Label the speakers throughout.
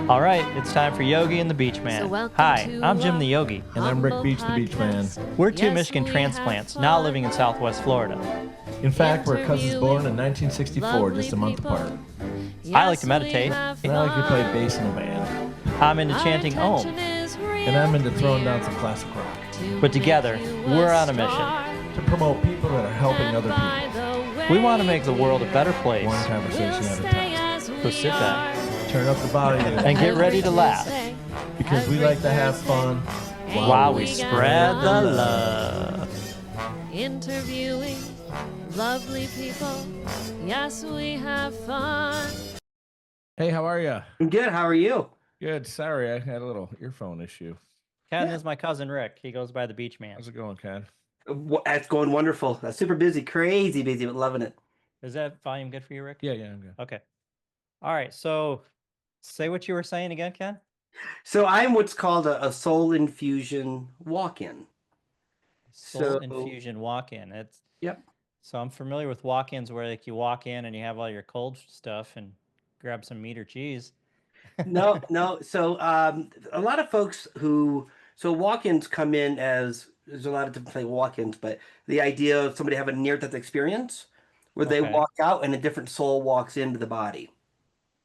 Speaker 1: All right, it's time for Yogi and the BeachMan. Hi, I'm Jim the Yogi.
Speaker 2: And I'm Rick Beach the BeachMan.
Speaker 1: We're two Michigan transplants now living in Southwest Florida.
Speaker 2: In fact, we're cousins born in 1964, just a month apart.
Speaker 1: I like to meditate.
Speaker 2: And I like to play bass in a band.
Speaker 1: I'm into chanting Om.
Speaker 2: And I'm into throwing down some classic rock.
Speaker 1: But together, we're on a mission
Speaker 2: to promote people that are helping other people.
Speaker 1: We want to make the world a better place.
Speaker 2: One conversation at a time.
Speaker 1: So sit back,
Speaker 2: turn up the volume,
Speaker 1: and get ready to laugh.
Speaker 2: Because we like to have fun
Speaker 1: while we spread the love.
Speaker 3: Interviewing lovely people. Yes, we have fun.
Speaker 2: Hey, how are you?
Speaker 4: I'm good. How are you?
Speaker 2: Good. Sorry, I had a little earphone issue.
Speaker 1: Ken is my cousin Rick. He goes by the BeachMan.
Speaker 2: How's it going, Ken?
Speaker 4: That's going wonderful. That's super busy, crazy busy, but loving it.
Speaker 1: Is that volume good for you, Rick?
Speaker 2: Yeah, I'm good.
Speaker 1: Okay. All right. So say what you were saying again, Ken.
Speaker 4: So I'm what's called a soul infusion walk-in.
Speaker 1: Soul infusion walk-in. It's
Speaker 4: yep.
Speaker 1: So I'm familiar with walk-ins where like you walk in and you have all your cold stuff and grab some meat or cheese.
Speaker 4: No. So a lot of folks walk-ins come in as there's a lot of different type of walk-ins, but the idea of somebody having a near-death experience where they walk out and a different soul walks into the body.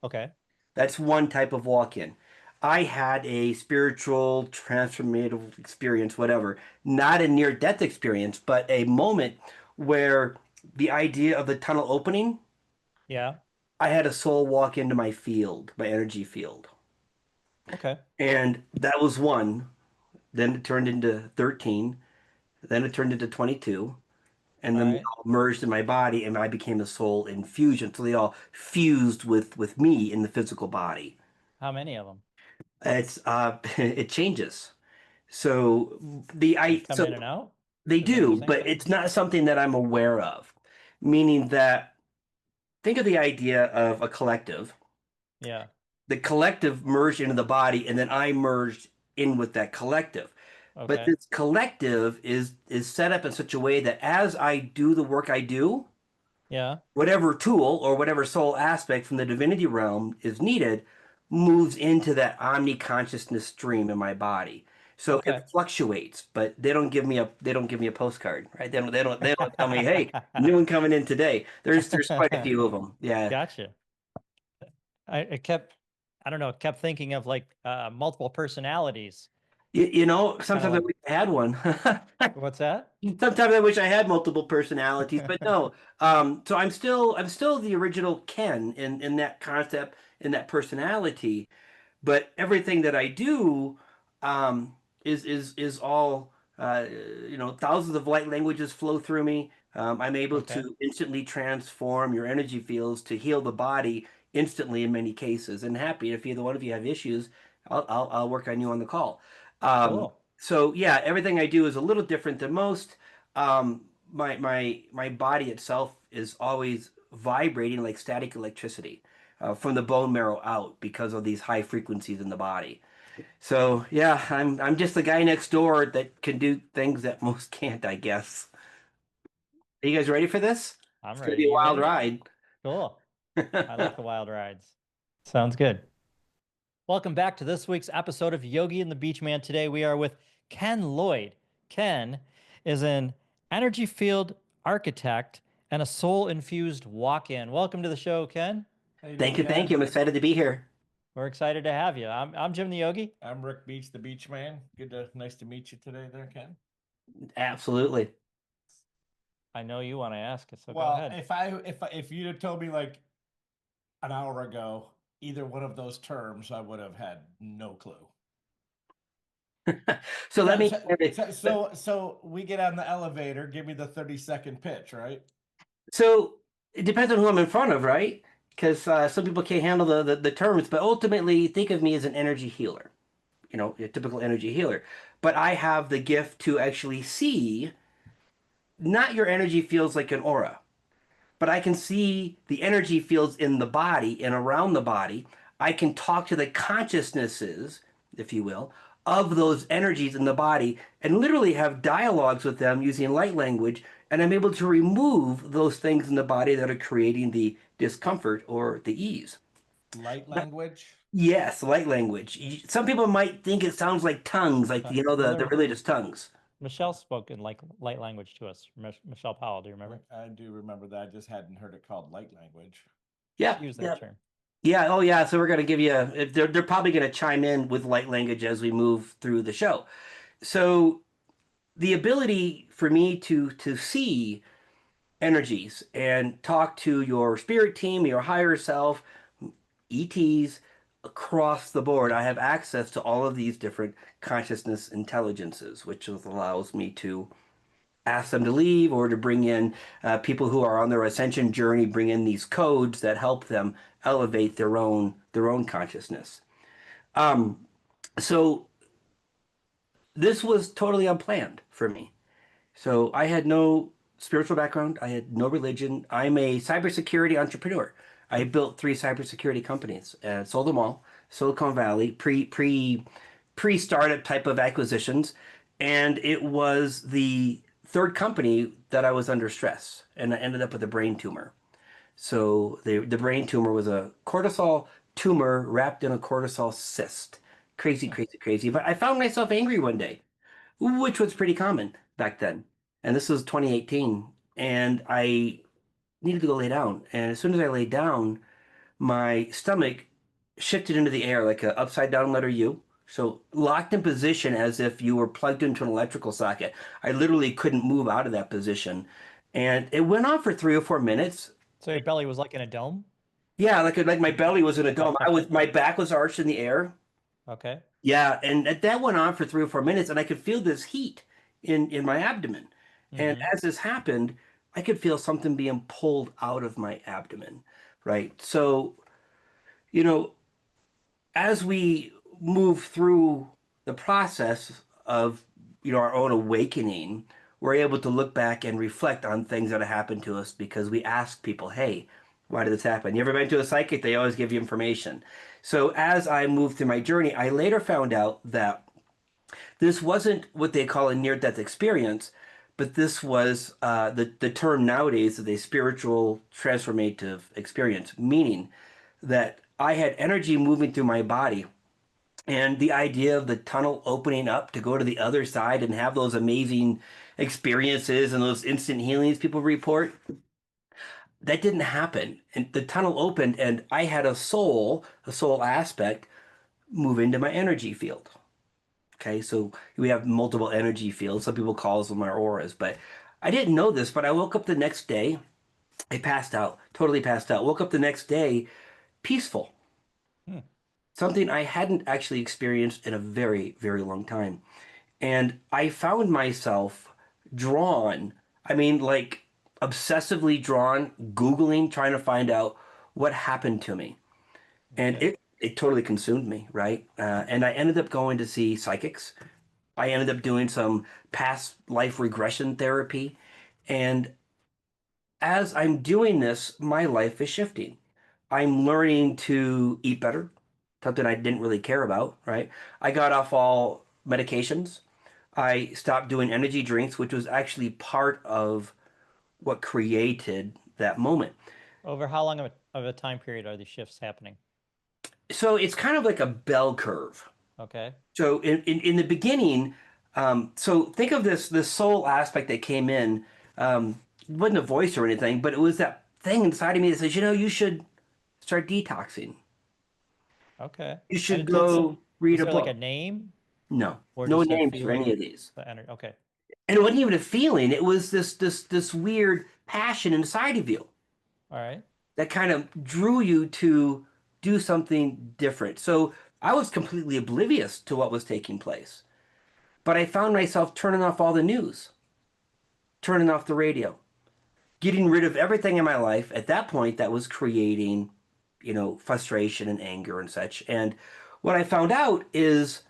Speaker 1: Okay.
Speaker 4: That's one type of walk-in. I had a spiritual transformative experience, whatever, not a near-death experience, but a moment where the idea of the tunnel opening.
Speaker 1: Yeah.
Speaker 4: I had a soul walk into my field, my energy field.
Speaker 1: Okay.
Speaker 4: And that was one. Then it turned into 13. Then it turned into 22. And then they all merged in my body and I became a soul infusion. So they all fused with me in the physical body.
Speaker 1: How many of them?
Speaker 4: It's it changes. So
Speaker 1: come in and out?
Speaker 4: They do, but it's not something that I'm aware of. Meaning that think of the idea of a collective.
Speaker 1: Yeah.
Speaker 4: The collective merged into the body, and then I merged in with that collective.
Speaker 1: Okay.
Speaker 4: But this collective is set up in such a way that as I do the work I do, whatever tool or whatever soul aspect from the divinity realm is needed moves into that omni-consciousness stream in my body. So it fluctuates, but they don't give me a postcard, right? They don't tell me, hey, new one coming in today. There's quite a few of them. Yeah.
Speaker 1: Gotcha. I kept thinking of like multiple personalities.
Speaker 4: Sometimes I wish I had one.
Speaker 1: What's that?
Speaker 4: Sometimes I wish I had multiple personalities, but no. So I'm still the original Ken in that concept, in that personality, but everything that I do is all thousands of light languages flow through me. I'm able to instantly transform your energy fields to heal the body instantly in many cases. And happy if either one of you have issues, I'll work on you on the call.
Speaker 1: Cool.
Speaker 4: So yeah, everything I do is a little different than most. My body itself is always vibrating like static electricity from the bone marrow out because of these high frequencies in the body. So yeah, I'm just the guy next door that can do things that most can't, I guess. Are you guys ready for this?
Speaker 1: I'm
Speaker 4: it's
Speaker 1: ready.
Speaker 4: It's gonna be a wild ride.
Speaker 1: Cool. I like the wild rides. Sounds good. Welcome back to this week's episode of Yogi and the BeachMan. Today we are with Ken Lloyd. Ken is an energy field architect and a soul-infused walk-in. Welcome to the show, Ken.
Speaker 4: Thank you. I'm excited to be here.
Speaker 1: We're excited to have you. I'm Jim the Yogi.
Speaker 2: I'm Rick Beach the BeachMan. Nice to meet you today there, Ken.
Speaker 4: Absolutely.
Speaker 1: I know you want to ask it, so
Speaker 2: well,
Speaker 1: go ahead.
Speaker 2: If you'd have told me like an hour ago either one of those terms, I would have had no clue.
Speaker 4: So let me.
Speaker 2: So we get on the elevator. Give me the 30-second pitch, right?
Speaker 4: So it depends on who I'm in front of, right? Because some people can't handle the terms, but ultimately think of me as an energy healer, a typical energy healer. But I have the gift to actually see, not your energy fields like an aura, but I can see the energy fields in the body and around the body. I can talk to the consciousnesses, if you will, of those energies in the body and literally have dialogues with them using light language. And I'm able to remove those things in the body that are creating the discomfort or the ease.
Speaker 2: Light language.
Speaker 4: Yes, light language. Some people might think it sounds like tongues, like
Speaker 1: Well,
Speaker 4: the religious tongues.
Speaker 1: Michelle spoke in like light language to us. Michelle Powell, do you remember?
Speaker 2: I do remember that. I just hadn't heard it called light language.
Speaker 4: Yeah,
Speaker 1: She used
Speaker 4: yeah,
Speaker 1: that term.
Speaker 4: yeah. Oh, yeah. So we're gonna give you they're probably gonna chime in with light language as we move through the show. So the ability for me to see energies and talk to your spirit team, your higher self, ETs across the board. I have access to all of these different consciousness intelligences, which allows me to ask them to leave or to bring in people who are on their ascension journey, bring in these codes that help them elevate their own consciousness. Um, so this was totally unplanned for me. So I had no spiritual background. I had no religion. I'm a cybersecurity entrepreneur. I built three cybersecurity companies, sold them all, Silicon Valley, pre-startup type of acquisitions, and it was the third company that I was under stress, and I ended up with a brain tumor. So the brain tumor was a cortisol tumor wrapped in a cortisol cyst. Crazy,
Speaker 1: Hmm.
Speaker 4: crazy, crazy. But I found myself angry one day, which was pretty common back then. And this was 2018. And I needed to go lay down. And as soon as I laid down, my stomach shifted into the air like an upside down letter U. So locked in position as if you were plugged into an electrical socket. I literally couldn't move out of that position. And it went on for 3 or 4 minutes.
Speaker 1: So your belly was like in a dome?
Speaker 4: Yeah, like my belly was in a dome. My back was arched in the air.
Speaker 1: Okay.
Speaker 4: Yeah, and that went on for 3 or 4 minutes, and I could feel this heat in my abdomen. And
Speaker 1: Mm-hmm.
Speaker 4: as this happened, I could feel something being pulled out of my abdomen, right? So, you know, as we move through the process of, our own awakening, we're able to look back and reflect on things that have happened to us because we ask people, hey, why did this happen? You ever been to a psychic? They always give you information. So as I moved through my journey, I later found out that this wasn't what they call a near-death experience, but this was the term nowadays is a spiritual transformative experience, meaning that I had energy moving through my body. And the idea of the tunnel opening up to go to the other side and have those amazing experiences and those instant healings people report, that didn't happen. And the tunnel opened, and I had a soul aspect, move into my energy field. Okay, so we have multiple energy fields. Some people call them our auras, but I didn't know this, but I woke up the next day. I passed out, totally passed out. Woke up the next day peaceful,
Speaker 1: Hmm.
Speaker 4: something I hadn't actually experienced in a very, very long time. And I found myself drawn, I mean, like obsessively drawn, Googling, trying to find out what happened to me. And
Speaker 1: Okay.
Speaker 4: it totally consumed me, right? And I ended up going to see psychics. I ended up doing some past life regression therapy. And as I'm doing this, my life is shifting. I'm learning to eat better, something I didn't really care about, right? I got off all medications. I stopped doing energy drinks, which was actually part of what created that moment.
Speaker 1: Over how long of a time period are these shifts happening?
Speaker 4: So it's kind of like a bell curve.
Speaker 1: Okay.
Speaker 4: So in the beginning, so think of this soul aspect that came in. It wasn't a voice or anything, but it was that thing inside of me that says, you should start detoxing.
Speaker 1: Okay.
Speaker 4: You
Speaker 1: And
Speaker 4: should
Speaker 1: it did,
Speaker 4: go read
Speaker 1: was
Speaker 4: a
Speaker 1: there like a
Speaker 4: book.
Speaker 1: name
Speaker 4: No,
Speaker 1: or
Speaker 4: no
Speaker 1: just a
Speaker 4: names for any
Speaker 1: feeling?
Speaker 4: of these.
Speaker 1: The energy. Okay.
Speaker 4: And it wasn't even a feeling. It was this weird passion inside of you
Speaker 1: All right.
Speaker 4: that kind of drew you to do something different. So I was completely oblivious to what was taking place. But I found myself turning off all the news, turning off the radio, getting rid of everything in my life at that point that was creating, frustration and anger and such. And what I found out is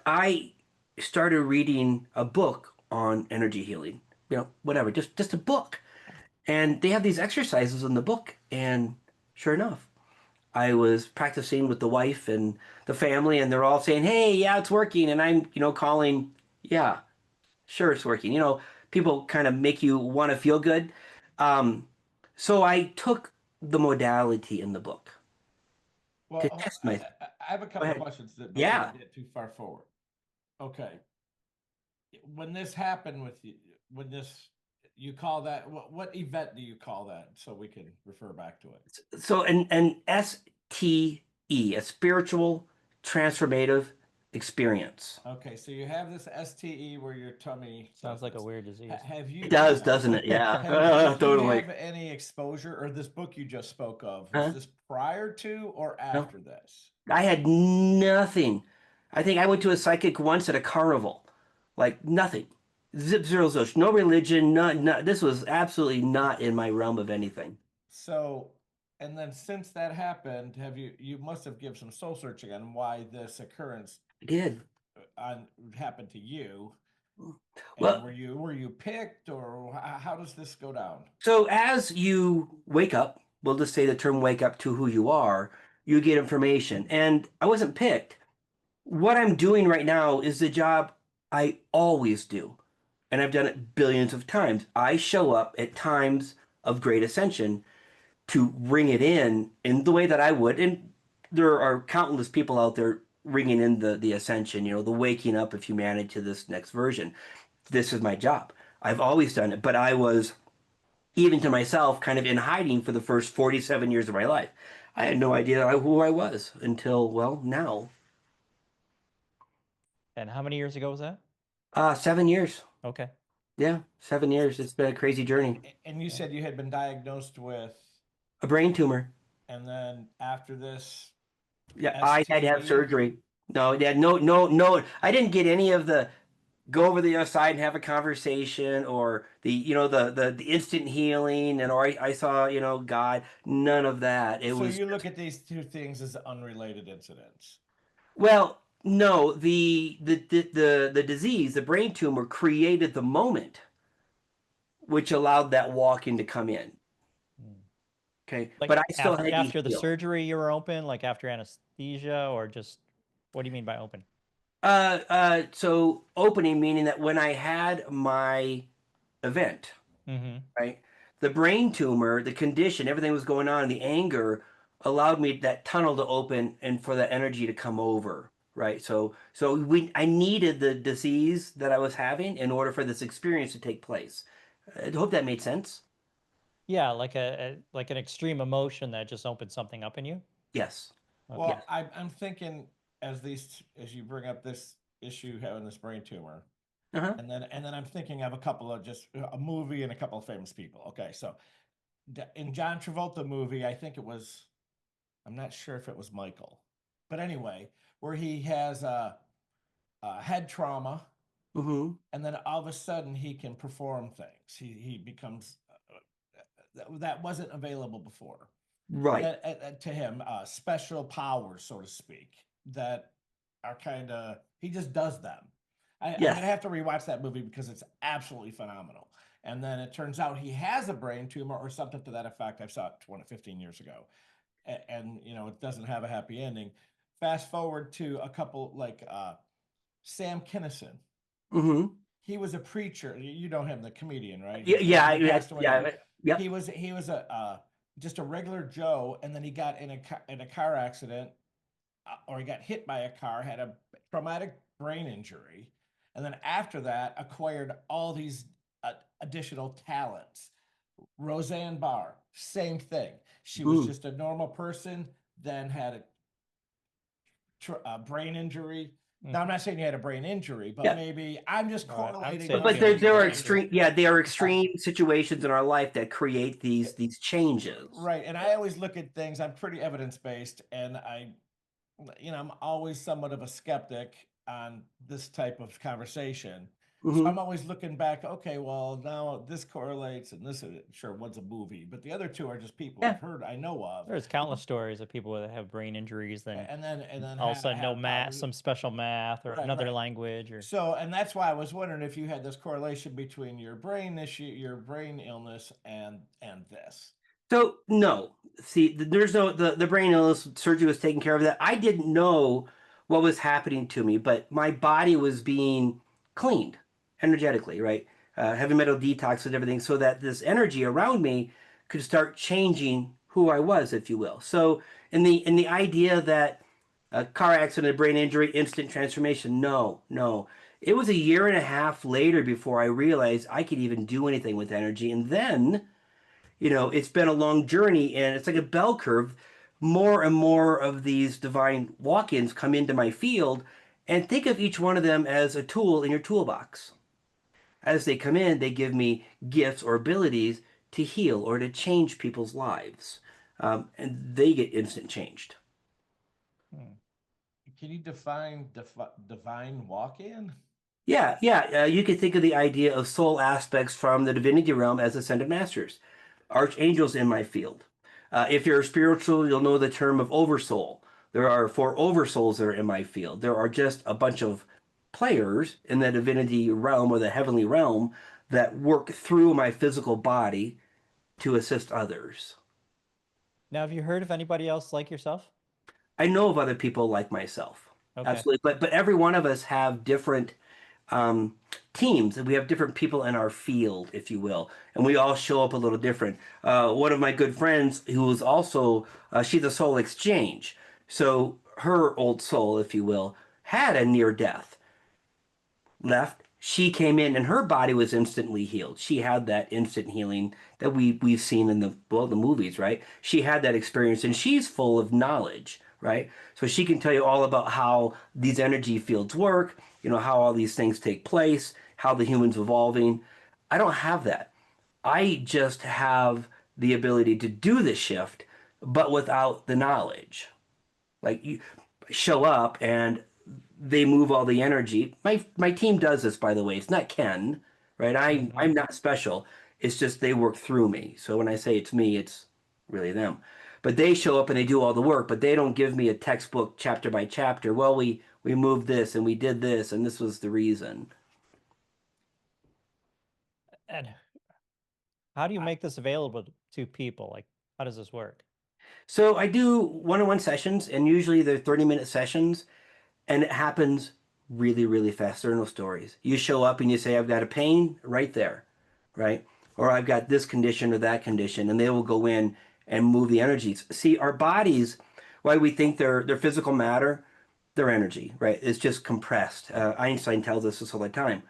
Speaker 4: I started reading a book on energy healing, whatever, just a book. And they have these exercises in the book. And sure enough, I was practicing with the wife and the family, and they're all saying, hey, yeah, it's working. And I'm, calling, yeah, sure, it's working. People kind of make you want to feel good. Um, so I took the modality in the book.
Speaker 2: Well,
Speaker 4: to test my.
Speaker 2: I have a couple
Speaker 4: ahead.
Speaker 2: questions that
Speaker 4: Yeah.
Speaker 2: before we get too far forward. Okay. When this happened with you, when this, you call that, what event do you call that? So we can refer back to it.
Speaker 4: So an STE, a spiritual transformative experience.
Speaker 2: Okay, so you have this STE where your tummy
Speaker 1: Sounds like a
Speaker 2: does this.
Speaker 1: weird disease.
Speaker 2: Have you?
Speaker 4: It does,
Speaker 2: Yeah.
Speaker 4: doesn't it? Yeah,
Speaker 2: Did you
Speaker 4: totally.
Speaker 2: have any exposure, or this book you just spoke of, was
Speaker 4: Huh?
Speaker 2: this prior to or
Speaker 4: No.
Speaker 2: after this?
Speaker 4: I had nothing. I think I went to a psychic once at a carnival, like nothing, zip zero zilch, no religion, not. This was absolutely not in my realm of anything.
Speaker 2: So, and then since that happened, you must have given some soul searching on why this occurrence
Speaker 4: I did.
Speaker 2: happened to you. And
Speaker 4: Well,
Speaker 2: were you picked, or how does this go down?
Speaker 4: so as you wake up, we'll just say the term wake up to who you are, you get information. And I wasn't picked. What I'm doing right now is the job I always do. And I've done it billions of times. I show up at times of great ascension to ring it in the way that I would. And there are countless people out there ringing in the ascension, the waking up of humanity to this next version. This is my job. I've always done it, but I was, even to myself, kind of in hiding for the first 47 years of my life. I had no idea who I was until, well, now.
Speaker 1: And how many years ago was that?
Speaker 4: 7 years.
Speaker 1: Okay.
Speaker 4: Yeah, 7 years. It's been a crazy journey.
Speaker 2: And you said you had been diagnosed with,
Speaker 4: A brain tumor.
Speaker 2: and then after this,
Speaker 4: Yeah, I had to have
Speaker 2: STE?
Speaker 4: surgery. No, yeah, no. I didn't get any of the go over the other side and have a conversation, or the instant healing, and or I saw God. None of that. It
Speaker 2: so
Speaker 4: was
Speaker 2: you look at these two things as unrelated incidents.
Speaker 4: well, no, the disease, the brain tumor, created the moment, which allowed that walk-in to come in. Okay,
Speaker 1: Like
Speaker 4: but I still had to
Speaker 1: after the
Speaker 4: heal.
Speaker 1: surgery, you were open, like after anesthesia, or just what do you mean by open?
Speaker 4: So opening meaning that when I had my event,
Speaker 1: Mm-hmm.
Speaker 4: right, the brain tumor, the condition, everything was going on, the anger allowed me that tunnel to open and for that energy to come over, right? So I needed the disease that I was having in order for this experience to take place. I hope that made sense.
Speaker 1: Yeah, like like an extreme emotion that just opened something up in you.
Speaker 4: Yes.
Speaker 1: Okay.
Speaker 2: Well, I'm thinking as you bring up this issue having this brain tumor,
Speaker 4: Uh-huh.
Speaker 2: and then I'm thinking of a couple of just a movie and a couple of famous people. Okay, so in John Travolta movie, I think it was, I'm not sure if it was Michael, but anyway, where he has a head trauma,
Speaker 4: Mm-hmm.
Speaker 2: and then all of a sudden he can perform things. He becomes that wasn't available before.
Speaker 4: Right.
Speaker 2: To him, special powers, so to speak, that are kind of, he just does them. I'm
Speaker 4: Yes.
Speaker 2: gonna have to rewatch that movie because it's absolutely phenomenal. And then it turns out he has a brain tumor or something to that effect. I saw it 15 years ago, and it doesn't have a happy ending. Fast forward to a couple like Sam Kinison.
Speaker 4: Mm-hmm.
Speaker 2: He was a preacher. You know him, the comedian, right?
Speaker 4: Yeah,
Speaker 2: He passed away.
Speaker 4: yeah.
Speaker 2: He was a just a regular Joe, and then he got in a car accident, or he got hit by a car, had a traumatic brain injury, and then after that acquired all these additional talents. Roseanne Barr, same thing. She was just a normal person, then had a brain injury. Now, I'm not saying you had a brain injury, but maybe I'm just correlating.
Speaker 4: But there are extreme, there are extreme situations in our life that create these changes.
Speaker 2: Right, and I always look at things. I'm pretty evidence based, and I'm always somewhat of a skeptic on this type of conversation. So I'm always looking back. Okay, well now this correlates, and this is sure one's a movie, but the other two are just people I've heard, I know of.
Speaker 1: There's countless stories of people that have brain injuries,
Speaker 2: and then
Speaker 1: all of a sudden know math, some special math or another language, or
Speaker 2: so. And that's why I was wondering if you had this correlation between your brain issue, your brain illness, and this.
Speaker 4: So no, see, there's no the brain illness surgery was taking care of that. I didn't know what was happening to me, but my body was being cleaned energetically, right? Heavy metal detox and everything, so that this energy around me could start changing who I was, if you will. So in the idea that a car accident, a brain injury, instant transformation, no, no. It was a year and a half later before I realized I could even do anything with energy. And then, it's been a long journey and it's like a bell curve. More and more of these divine walk-ins come into my field, and think of each one of them as a tool in your toolbox. As they come in, they give me gifts or abilities to heal or to change people's lives. And they get instant changed.
Speaker 2: Hmm. Can you define divine walk-in?
Speaker 4: Yeah, yeah. You could think of the idea of soul aspects from the divinity realm as ascended masters, archangels in my field. If you're spiritual, you'll know the term of oversoul. There are four oversouls that are in my field. There are just a bunch of players in the divinity realm or the heavenly realm that work through my physical body to assist others.
Speaker 1: Now, have you heard of anybody else like yourself?
Speaker 4: I know of other people like myself,
Speaker 1: Okay.
Speaker 4: absolutely, but every one of us have different um, teams, and we have different people in our field, if you will, and we all show up a little different. One of my good friends, who is also she's a soul exchange, so her old soul, if you will, had a near death, left. She came in and her body was instantly healed. She had that instant healing that we've seen in the movies, right? She had that experience and she's full of knowledge, right? So she can tell you all about how these energy fields work, how all these things take place, how the human's evolving. I don't have that. I just have the ability to do the shift, but without the knowledge. Like you show up and they move all the energy. My team does this, by the way. It's not Ken, right? I'm not special. It's just they work through me. So when I say it's me, it's really them. But they show up and they do all the work, but they don't give me a textbook chapter by chapter. Well, we moved this and we did this and this was the reason.
Speaker 1: And how do you make this available to people? Like, how does this work?
Speaker 4: So I do one-on-one sessions, and usually they're 30-minute sessions, and it happens really, really fast. There are no stories. You show up and you say, I've got a pain right there, right? Or I've got this condition or that condition, and they will go in and move the energies. See, our bodies, why we think they're physical matter, they're energy, right? It's just compressed. Einstein tells us this all the time.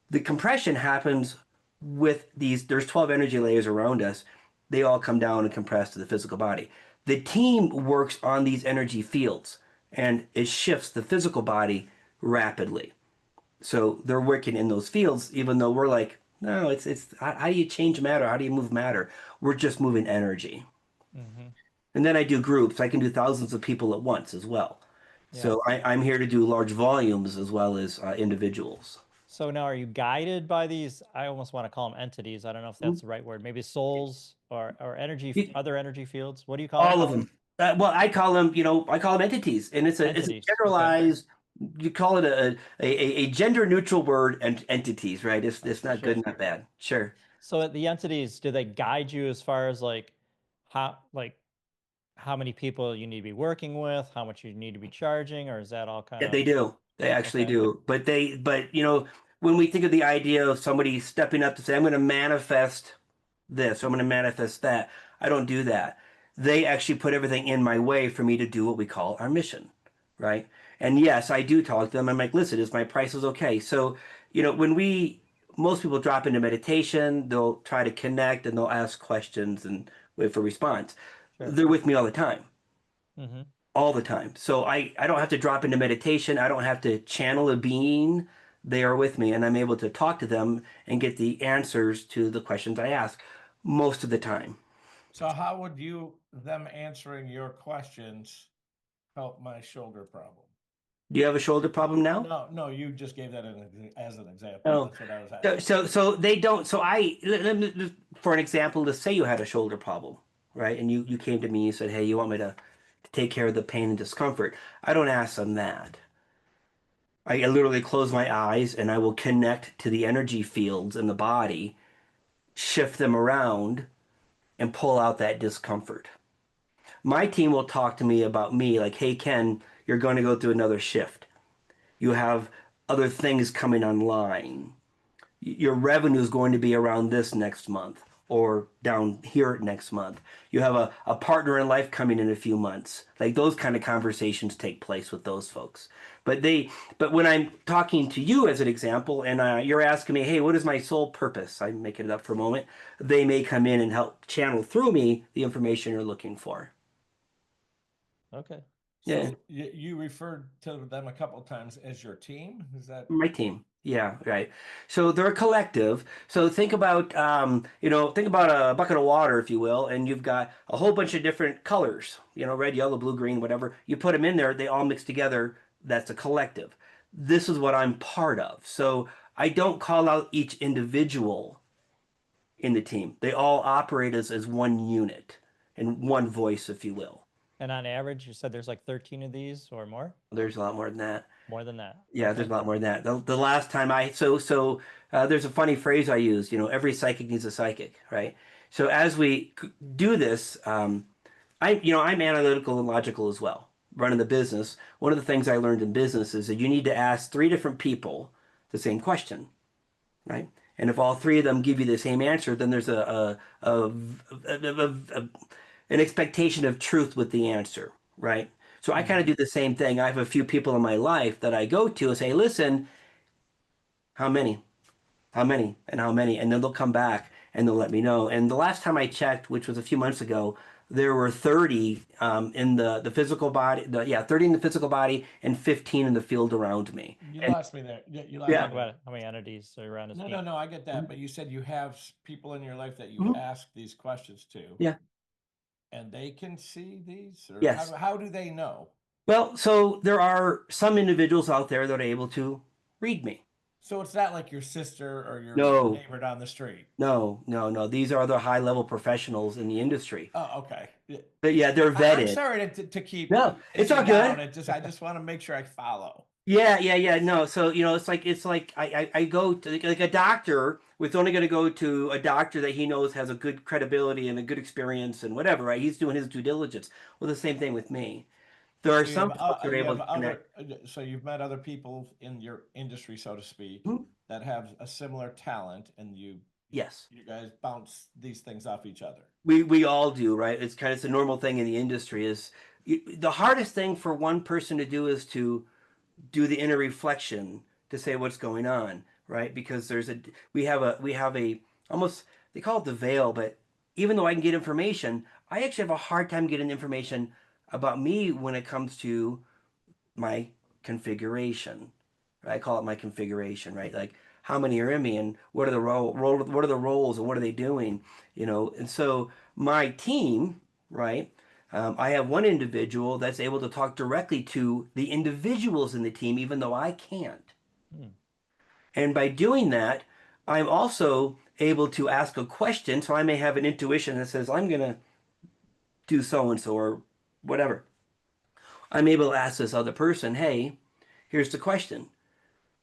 Speaker 4: The compression happens with there's 12 energy layers around us. They all come down and compress to the physical body. The team works on these energy fields and it shifts the physical body rapidly. So they're working in those fields, even though we're like, no, it's how do you change matter? How do you move matter? We're just moving energy.
Speaker 1: Mm-hmm.
Speaker 4: And then I do groups. I can do thousands of people at once as well.
Speaker 1: Yeah.
Speaker 4: So I'm here to do large volumes as well as individuals.
Speaker 1: So now are you guided by these? I almost want to call them entities. I don't know if that's the right word. Maybe souls or energy, other energy fields. What do you call
Speaker 4: All
Speaker 1: them?
Speaker 4: of them. Well, I call them entities, and it's a
Speaker 1: Entities. Okay.
Speaker 4: generalized. You call it a gender neutral word, and entities, right? It's not
Speaker 1: Sure.
Speaker 4: good, not bad. Sure.
Speaker 1: So the entities, do they guide you as far as how like how many people you need to be working with, how much you need to be charging, or is that all kind
Speaker 4: Yeah,
Speaker 1: of
Speaker 4: they do. They actually
Speaker 1: okay?
Speaker 4: do. But when we think of the idea of somebody stepping up to say, I'm going to manifest this, or I'm going to manifest that, I don't do that. They actually put everything in my way for me to do what we call our mission, right? And yes, I do talk to them. I'm like, listen, is my prices okay? So, when most people drop into meditation, they'll try to connect and they'll ask questions and wait for response.
Speaker 1: Sure.
Speaker 4: They're with me all the time.
Speaker 1: Mm-hmm.
Speaker 4: All the time. So I don't have to drop into meditation. I don't have to channel a being. They are with me and I'm able to talk to them and get the answers to the questions I ask most of the time.
Speaker 2: So how would them answering your questions help my shoulder problem?
Speaker 4: Do you have a shoulder problem now?
Speaker 2: No, you just gave that as an example.
Speaker 4: Oh.
Speaker 2: That's what I was asking.
Speaker 4: So they don't. So for an example, let's say you had a shoulder problem, right? And you came to me and said, hey, you want me to take care of the pain and discomfort? I don't ask them that. I literally close my eyes and I will connect to the energy fields in the body, shift them around, and pull out that discomfort. My team will talk to me about me like, hey, Ken, you're going to go through another shift. You have other things coming online. Your revenue is going to be around this next month. or down here next month. You have a partner in life coming in a few months. Like those kind of conversations take place with those folks. But when I'm talking to you as an example, and you're asking me, hey, what is my sole purpose? I'm making it up for a moment. They may come in and help channel through me the information you're looking for.
Speaker 1: Okay.
Speaker 4: Yeah.
Speaker 2: So you referred to them a couple of times as your team. Is that
Speaker 4: My team. Yeah, right. So they're a collective. So think about think about a bucket of water, if you will, and you've got a whole bunch of different colors, red, yellow, blue, green, whatever. You put them in there, they all mix together. That's a collective. This is what I'm part of. So I don't call out each individual in the team. They all operate as one unit and one voice, if you will.
Speaker 1: And on average, you said there's like 13 of these or more?
Speaker 4: There's a lot more than that.
Speaker 1: More than that.
Speaker 4: Yeah,
Speaker 1: Okay.
Speaker 4: there's a lot more than that. The last time there's a funny phrase I use, every psychic needs a psychic, right? So as we do this, I'm analytical and logical as well. Running the business, one of the things I learned in business is that you need to ask three different people the same question, right? And if all three of them give you the same answer, then there's an expectation of truth with the answer, right? So I kind of do the same thing. I have a few people in my life that I go to and say, listen, how many? How many? And how many? And then they'll come back and they'll let me know. And the last time I checked, which was a few months ago, there were 30 in the physical body. 30 in the physical body and 15 in the field around me.
Speaker 2: you
Speaker 4: And
Speaker 2: lost me there? You lost
Speaker 4: Yeah.
Speaker 2: me
Speaker 1: Talk
Speaker 2: there.
Speaker 1: about how many entities are around his
Speaker 2: No,
Speaker 1: feet.
Speaker 2: no, no. I get that, but you said you have people in your life that you
Speaker 4: Mhm.
Speaker 2: ask these questions to.
Speaker 4: Yeah.
Speaker 2: And they can see these, or
Speaker 4: Yes.
Speaker 2: how do they know?
Speaker 4: Well, so there are some individuals out there that are able to read me.
Speaker 2: So it's not like your sister or your
Speaker 4: No.
Speaker 2: neighbor down the street.
Speaker 4: No, no, no. These are the high level professionals in the industry.
Speaker 2: Oh, okay.
Speaker 4: But yeah, they're
Speaker 2: I'm
Speaker 4: vetted.
Speaker 2: sorry to keep
Speaker 4: No, it's
Speaker 2: hitting
Speaker 4: all
Speaker 2: down.
Speaker 4: good.
Speaker 2: I just want to make sure I follow.
Speaker 4: Yeah. No, so it's like I go to like a doctor with only going to go to a doctor that he knows has a good credibility and a good experience and whatever, right? He's doing his due diligence. Well, the same thing with me. There are
Speaker 2: So
Speaker 4: some folks that are
Speaker 2: you
Speaker 4: able
Speaker 2: have
Speaker 4: to connect.
Speaker 2: so you've met other people in your industry, so to speak,
Speaker 4: Mhm.
Speaker 2: that have a similar talent, and
Speaker 4: Yes,
Speaker 2: you guys bounce these things off each other.
Speaker 4: we all do, right? It's a normal thing in the industry. The hardest thing for one person to do is to do the inner reflection to say what's going on, right? Because we have a almost, they call it the veil, but even though I can get information, I actually have a hard time getting information about me when it comes to my configuration. Right? I call it my configuration, right? Like how many are in me and what are the what are the roles and what are they doing, And so my team, right? I have one individual that's able to talk directly to the individuals in the team, even though I can't.
Speaker 1: Hmm.
Speaker 4: And by doing that, I'm also able to ask a question. So I may have an intuition that says, I'm going to do so and so or whatever. I'm able to ask this other person, hey, here's the question.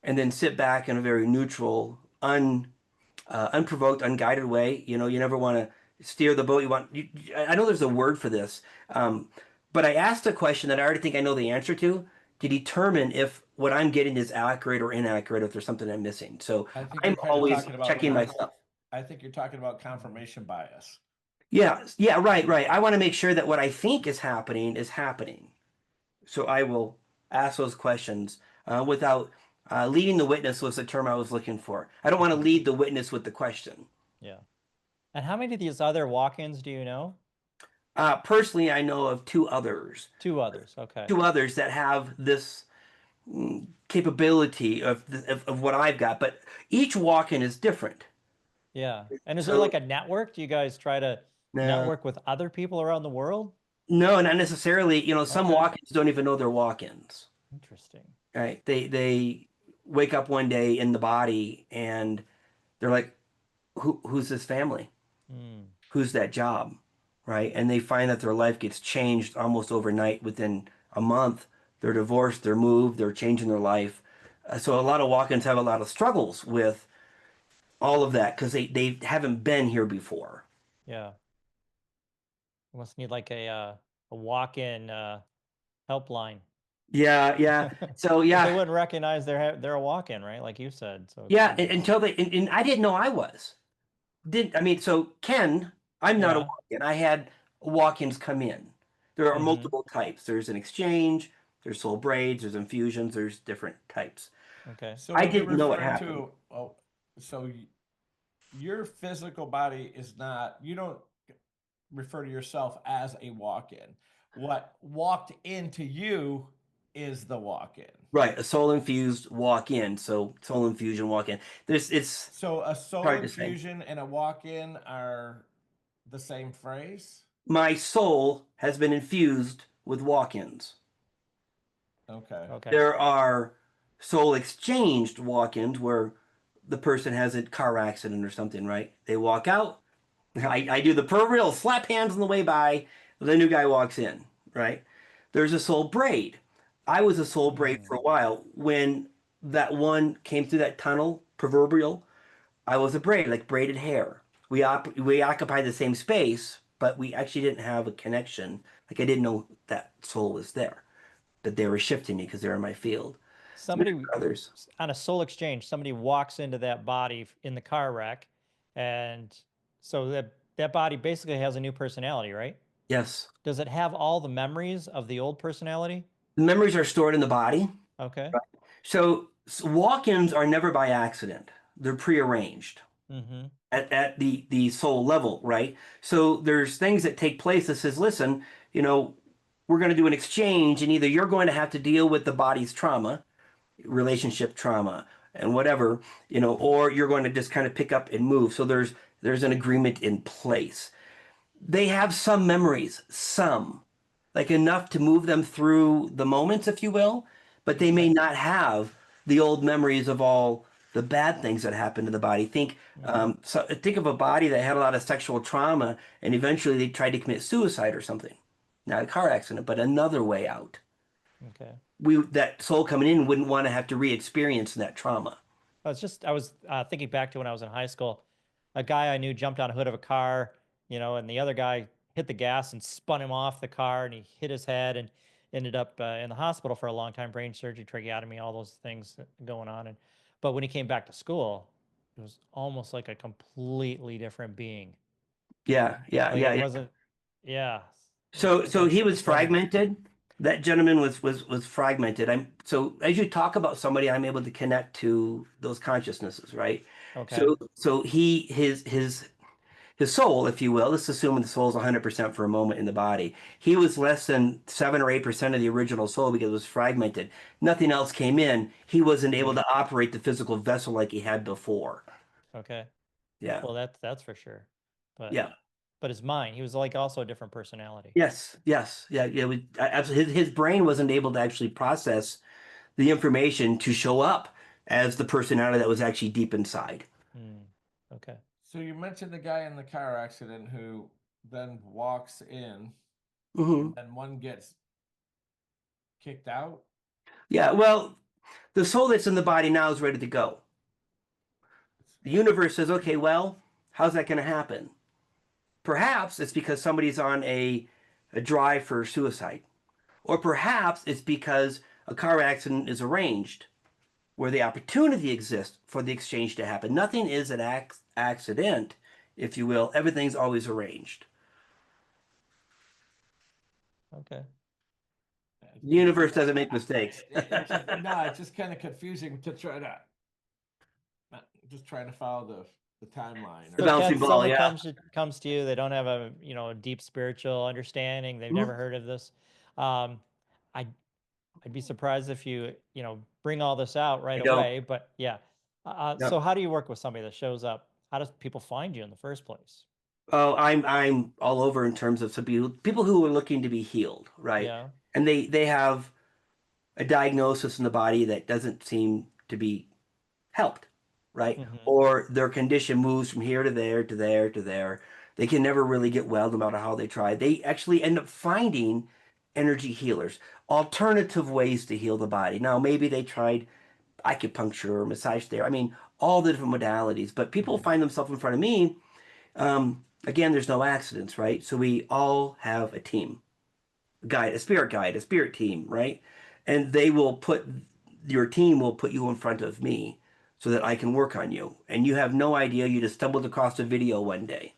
Speaker 4: And then sit back in a very neutral, unprovoked, unguided way. You never want to steer the boat. I know there's a word for this, but I asked a question that I already think I know the answer to determine if what I'm getting is accurate or inaccurate, if there's something I'm missing. So
Speaker 2: I think
Speaker 4: I'm
Speaker 2: you're kind of
Speaker 4: always
Speaker 2: talking about
Speaker 4: checking myself.
Speaker 2: I think you're talking about confirmation bias.
Speaker 4: Yeah, right. I want to make sure that what I think is happening is happening. So I will ask those questions without leading the witness was the term I was looking for. I don't want to lead the witness with the question.
Speaker 1: Yeah. And how many of these other walk-ins do you know?
Speaker 4: Personally, I know of two others.
Speaker 1: Two others. Okay.
Speaker 4: Two others that have this capability of what I've got, but each walk-in is different.
Speaker 1: Yeah. And is there
Speaker 4: So-
Speaker 1: like a network? Do you guys try to
Speaker 4: No.
Speaker 1: network with other people around the world?
Speaker 4: No, not necessarily. Some
Speaker 1: Okay.
Speaker 4: walk-ins don't even know they're walk-ins.
Speaker 1: Interesting.
Speaker 4: Right? They wake up one day in the body and they're like, who's this family?
Speaker 1: Hmm.
Speaker 4: Who's that job? Right? And they find that their life gets changed almost overnight within a month. They're divorced, they're moved, they're changing their life. So a lot of walk-ins have a lot of struggles with all of that because they haven't been here before.
Speaker 1: Yeah. You must need like a walk-in helpline.
Speaker 4: Yeah. So
Speaker 1: 'Cause
Speaker 4: yeah,
Speaker 1: they wouldn't recognize they're a walk-in, right? Like you said. So
Speaker 4: yeah. Until and I didn't know I was. didn't, I mean, so Ken, I'm not a
Speaker 1: Yeah.
Speaker 4: walk-in. I had walk-ins come in. There are
Speaker 1: Mm-hmm.
Speaker 4: multiple types. There's an exchange, there's soul braids, there's infusions, there's different types.
Speaker 1: Okay.
Speaker 2: So
Speaker 4: I
Speaker 2: when you
Speaker 4: didn't know what
Speaker 2: refer
Speaker 4: happened.
Speaker 2: to, oh, so your physical body is not, you don't refer to yourself as a walk-in. What walked into you is the walk-in.
Speaker 4: Right, a soul infused walk-in. So soul infusion walk-in. It's
Speaker 2: So a soul
Speaker 4: hard to say.
Speaker 2: infusion and a walk-in are the same phrase?
Speaker 4: My soul has been infused with walk-ins.
Speaker 2: Okay.
Speaker 1: Okay.
Speaker 4: There are soul exchanged walk-ins where the person has a car accident or something, right? They walk out. I do the proverbial slap hands on the way by. The new guy walks in, right? There's a soul braid. I was a soul braid
Speaker 1: Mm.
Speaker 4: for a while. When that one came through that tunnel, proverbial, I was a braid, like braided hair. We occupy the same space, but we actually didn't have a connection. Like I didn't know that soul was there, that they were shifting me because they're in my field. So many
Speaker 1: Somebody
Speaker 4: others.
Speaker 1: on a soul exchange, somebody walks into that body in the car wreck, and so that body basically has a new personality, right?
Speaker 4: Yes.
Speaker 1: Does it have all the memories of the old personality?
Speaker 4: The memories are stored in the body.
Speaker 1: Okay.
Speaker 4: Right. So walk-ins are never by accident. They're prearranged
Speaker 1: Mm-hmm.
Speaker 4: at the soul level, right? So there's things that take place that says, listen, you know, we're going to do an exchange, and either you're going to have to deal with the body's trauma, relationship trauma, and whatever, or you're going to just kind of pick up and move. So there's an agreement in place. They have some memories, some, like enough to move them through the moments, if you will, but they may
Speaker 1: Okay.
Speaker 4: not have the old memories of all the bad things that happened to the body.
Speaker 1: Mm-hmm.
Speaker 4: So think of a body that had a lot of sexual trauma, and eventually they tried to commit suicide or something. Not a car accident, but another way out.
Speaker 1: Okay.
Speaker 4: That soul coming in wouldn't want to have to re-experience that trauma.
Speaker 1: I was thinking back to when I was in high school. A guy I knew jumped on a hood of a car, and the other guy hit the gas and spun him off the car, and he hit his head and ended up in the hospital for a long time, brain surgery, tracheotomy, all those things going on. But when he came back to school, it was almost like a completely different being.
Speaker 4: Yeah, yeah,
Speaker 1: Like
Speaker 4: yeah,
Speaker 1: it
Speaker 4: yeah.
Speaker 1: wasn't, yeah.
Speaker 4: So he was
Speaker 1: It's funny.
Speaker 4: fragmented. That gentleman was fragmented. So as you talk about somebody, I'm able to connect to those consciousnesses, right?
Speaker 1: Okay.
Speaker 4: So his soul, if you will, let's assume the soul is 100% for a moment in the body. He was less than 7 or 8% of the original soul because it was fragmented. Nothing else came in. He wasn't able
Speaker 1: Mm,
Speaker 4: to operate the physical vessel like he had before.
Speaker 1: okay.
Speaker 4: Yeah.
Speaker 1: Well, that's for sure. But
Speaker 4: Yeah.
Speaker 1: his mind, he was like also a different personality.
Speaker 4: Yes. Yes. Yeah. Yeah. Absolutely. His brain wasn't able to actually process the information to show up as the personality that was actually deep inside.
Speaker 1: Mm, okay.
Speaker 2: So you mentioned the guy in the car accident who then walks in
Speaker 4: Hmm.
Speaker 2: and then one gets kicked out.
Speaker 4: Yeah. Well, the soul that's in the body now is ready to go. The universe says, okay, well, how's that going to happen? Perhaps it's because somebody's on a drive for suicide. Or perhaps it's because a car accident is arranged where the opportunity exists for the exchange to happen. Nothing is an accident, if you will. Everything's always arranged.
Speaker 1: Okay.
Speaker 4: The universe doesn't make mistakes.
Speaker 2: No, it's just kind of confusing to try to just trying to follow the timeline.
Speaker 4: The
Speaker 1: So
Speaker 4: bouncing
Speaker 1: Ken,
Speaker 4: ball,
Speaker 1: someone
Speaker 4: yeah.
Speaker 1: comes to you, they don't have a deep spiritual understanding. They've
Speaker 4: Mhm.
Speaker 1: never heard of this. Um, I I'd be surprised if bring all this out
Speaker 4: I
Speaker 1: right
Speaker 4: don't.
Speaker 1: away. But yeah.
Speaker 4: No.
Speaker 1: So how do you work with somebody that shows up? How does people find you in the first place?
Speaker 4: Oh, I'm all over in terms of some people who are looking to be healed, right?
Speaker 1: Yeah.
Speaker 4: And they have a diagnosis in the body that doesn't seem to be helped, right?
Speaker 1: Hmm.
Speaker 4: Or their condition moves from here to there to there to there. They can never really get well no matter how they try. They actually end up finding energy healers, alternative ways to heal the body. Now, maybe they tried acupuncture or massage therapy. I mean, all the different modalities, but people
Speaker 1: Hmm.
Speaker 4: find themselves in front of me. Again, there's no accidents, right? So we all have a team, guide, a spirit team, right? And your team will put you in front of me so that I can work on you. And you have no idea. You just stumbled across a video one day,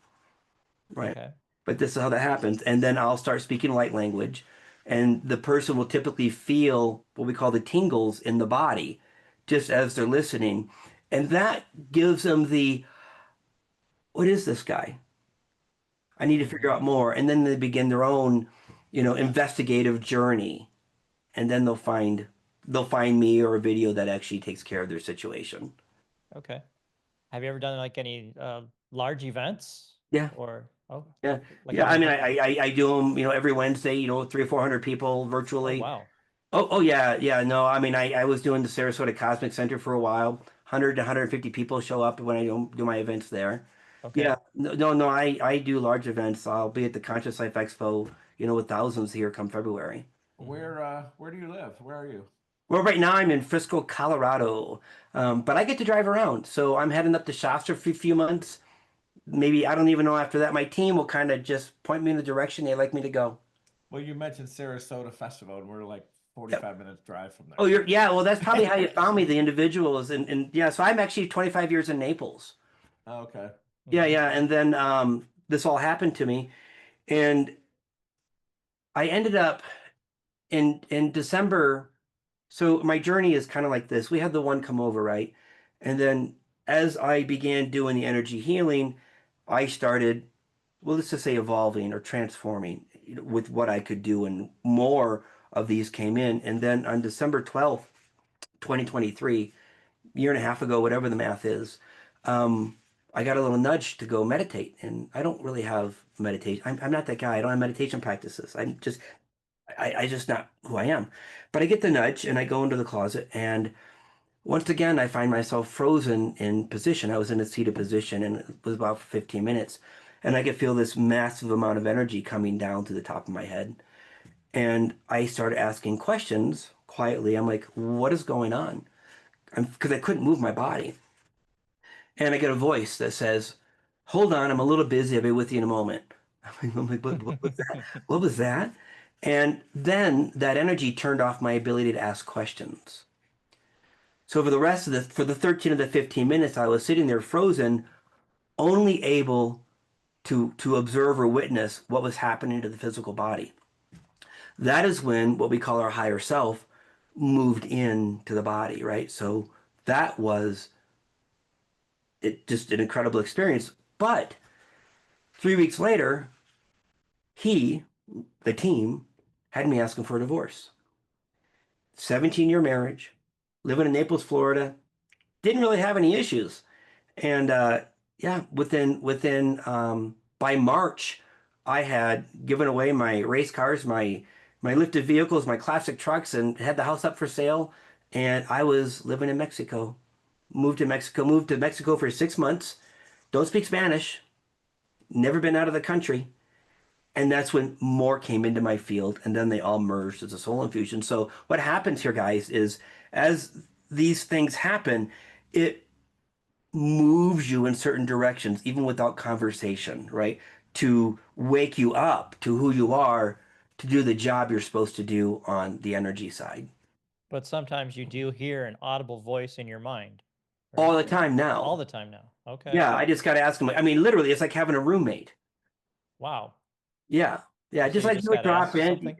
Speaker 4: right?
Speaker 1: Okay.
Speaker 4: But this is how that happens. And then I'll start speaking light language, and the person will typically feel what we call the tingles in the body just as they're listening. And that gives them the, what is this guy? I need to figure out more. And then they begin their own, investigative journey. And then they'll find me or a video that actually takes care of their situation.
Speaker 1: Okay. Have you ever done like any large events?
Speaker 4: Yeah.
Speaker 1: Or
Speaker 4: Yeah.
Speaker 1: like
Speaker 4: Yeah.
Speaker 1: how
Speaker 4: I mean,
Speaker 1: many people?
Speaker 4: I do them, every Wednesday, 300 or 400 people
Speaker 1: Oh,
Speaker 4: virtually.
Speaker 1: wow.
Speaker 4: Oh, yeah. Yeah. No, I mean, I was doing the Sarasota Cosmic Center for a while. 100 to 150 people show up when I do my events there.
Speaker 1: Okay.
Speaker 4: Yeah. No, I do large events. I'll be at the Conscious Life Expo, with thousands here come February.
Speaker 2: Where do you live? Where are you?
Speaker 4: Well, right now I'm in Frisco, Colorado, but I get to drive around. So I'm heading up to Shasta for a few months. Maybe, I don't even know, after that, my team will kind of just point me in the direction they'd like me to go.
Speaker 2: Well, you mentioned Sarasota Festival, and we're like
Speaker 4: Yep.
Speaker 2: 45 minutes drive from there.
Speaker 4: Oh, yeah, well, that's probably how you found me, the individuals. And yeah, so I'm actually 25 years in Naples.
Speaker 2: Oh, okay.
Speaker 4: Yeah, yeah. And then this all happened to me. And I ended up in December. So my journey is kind of like this. We had the one come over, right? And then as I began doing the energy healing, I started, well, let's just say evolving or transforming, with what I could do, and more of these came in. And then on December 12th, 2023, year and a half ago, whatever the math is, I got a little nudge to go meditate. And I don't really have meditation. I'm not that guy. I don't have meditation practices. I just not who I am. But I get the nudge and I go into the closet, and once again I find myself frozen in position. I was in a seated position, and it was about 15 minutes. And I could feel this massive amount of energy coming down to the top of my head. And I started asking questions quietly. I'm like, what is going on? Because I couldn't move my body. And I get a voice that says, hold on, I'm a little busy. I'll be with you in a moment. I'm like, what was that? What was that? And then that energy turned off my ability to ask questions. So for the 13 of the 15 minutes, I was sitting there frozen, only able to observe or witness what was happening to the physical body. That is when what we call our higher self moved into the body, right? So that was just an incredible experience. But 3 weeks later, the team, had me asking for a divorce. 17-year marriage, living in Naples, Florida, didn't really have any issues. And yeah, within by March, I had given away my race cars, my lifted vehicles, my classic trucks, and had the house up for sale. And I was living in Mexico. Moved to Mexico for 6 months. Don't speak Spanish. Never been out of the country. And that's when more came into my field, and then they all merged as a soul infusion. So what happens here, guys, is as these things happen, it moves you in certain directions, even without conversation, right? To wake you up to who you are, to do the job you're supposed to do on the energy side.
Speaker 1: But sometimes you do hear an audible voice in your mind.
Speaker 4: All the time now.
Speaker 1: All the time now. Okay.
Speaker 4: Yeah, I just got to ask them. I mean, literally, it's like having a roommate.
Speaker 1: Wow.
Speaker 4: Yeah. Yeah,
Speaker 1: So
Speaker 4: just
Speaker 1: you
Speaker 4: like
Speaker 1: just
Speaker 4: you would
Speaker 1: got
Speaker 4: drop
Speaker 1: asked
Speaker 4: in.
Speaker 1: something?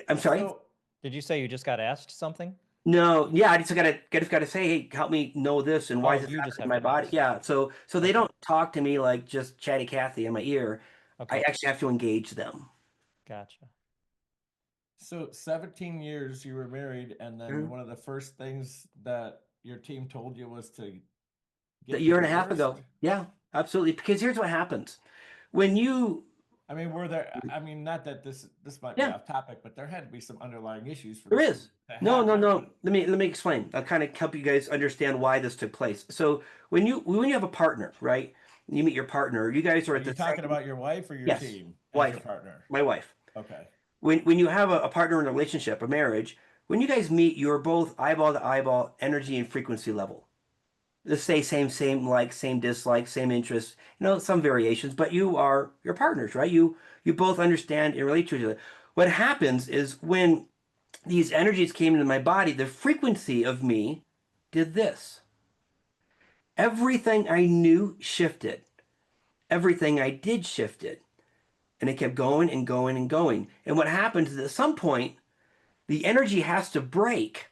Speaker 4: I'm sorry?
Speaker 2: So,
Speaker 1: Did you say you just got asked something?
Speaker 4: No, yeah, I just gotta say, hey, help me know this, and why
Speaker 1: Oh,
Speaker 4: is this
Speaker 1: you just
Speaker 4: happening in
Speaker 1: have
Speaker 4: my
Speaker 1: to
Speaker 4: body?
Speaker 1: ask.
Speaker 4: Yeah, so they
Speaker 1: Okay.
Speaker 4: don't talk to me like just chatty Cathy in my ear. I
Speaker 1: Okay.
Speaker 4: actually have to engage them.
Speaker 1: Gotcha.
Speaker 2: so 17 years you were married, and then
Speaker 4: Mhm.
Speaker 2: one of the first things that your team told you was to
Speaker 4: A
Speaker 2: get
Speaker 4: year and a half ago.
Speaker 2: divorced?
Speaker 4: Yeah, absolutely. Because here's what happens. When you,
Speaker 2: I mean, I mean, not that this might be
Speaker 4: yeah,
Speaker 2: off topic, but there had to be some underlying issues for
Speaker 4: there
Speaker 2: this
Speaker 4: is.
Speaker 2: to
Speaker 4: No, no,
Speaker 2: happen.
Speaker 4: no. Let me explain. I'll kind of help you guys understand why this took place. So when you have a partner, right? You meet your partner, you guys are
Speaker 2: Are
Speaker 4: at
Speaker 2: you
Speaker 4: the
Speaker 2: talking
Speaker 4: same,
Speaker 2: about your wife or your
Speaker 4: yes,
Speaker 2: team as your
Speaker 4: wife,
Speaker 2: partner?
Speaker 4: my wife.
Speaker 2: Okay.
Speaker 4: When you have a partner in a relationship, a marriage, when you guys meet, you're both eyeball to eyeball, energy and frequency level. Let's say same like, same dislike, same interests, some variations, but you're partners, right? You both understand and relate to each other. What happens is when these energies came into my body, the frequency of me did this. Everything I knew shifted. Everything I did shifted. And it kept going and going and going. And what happens is at some point, the energy has to break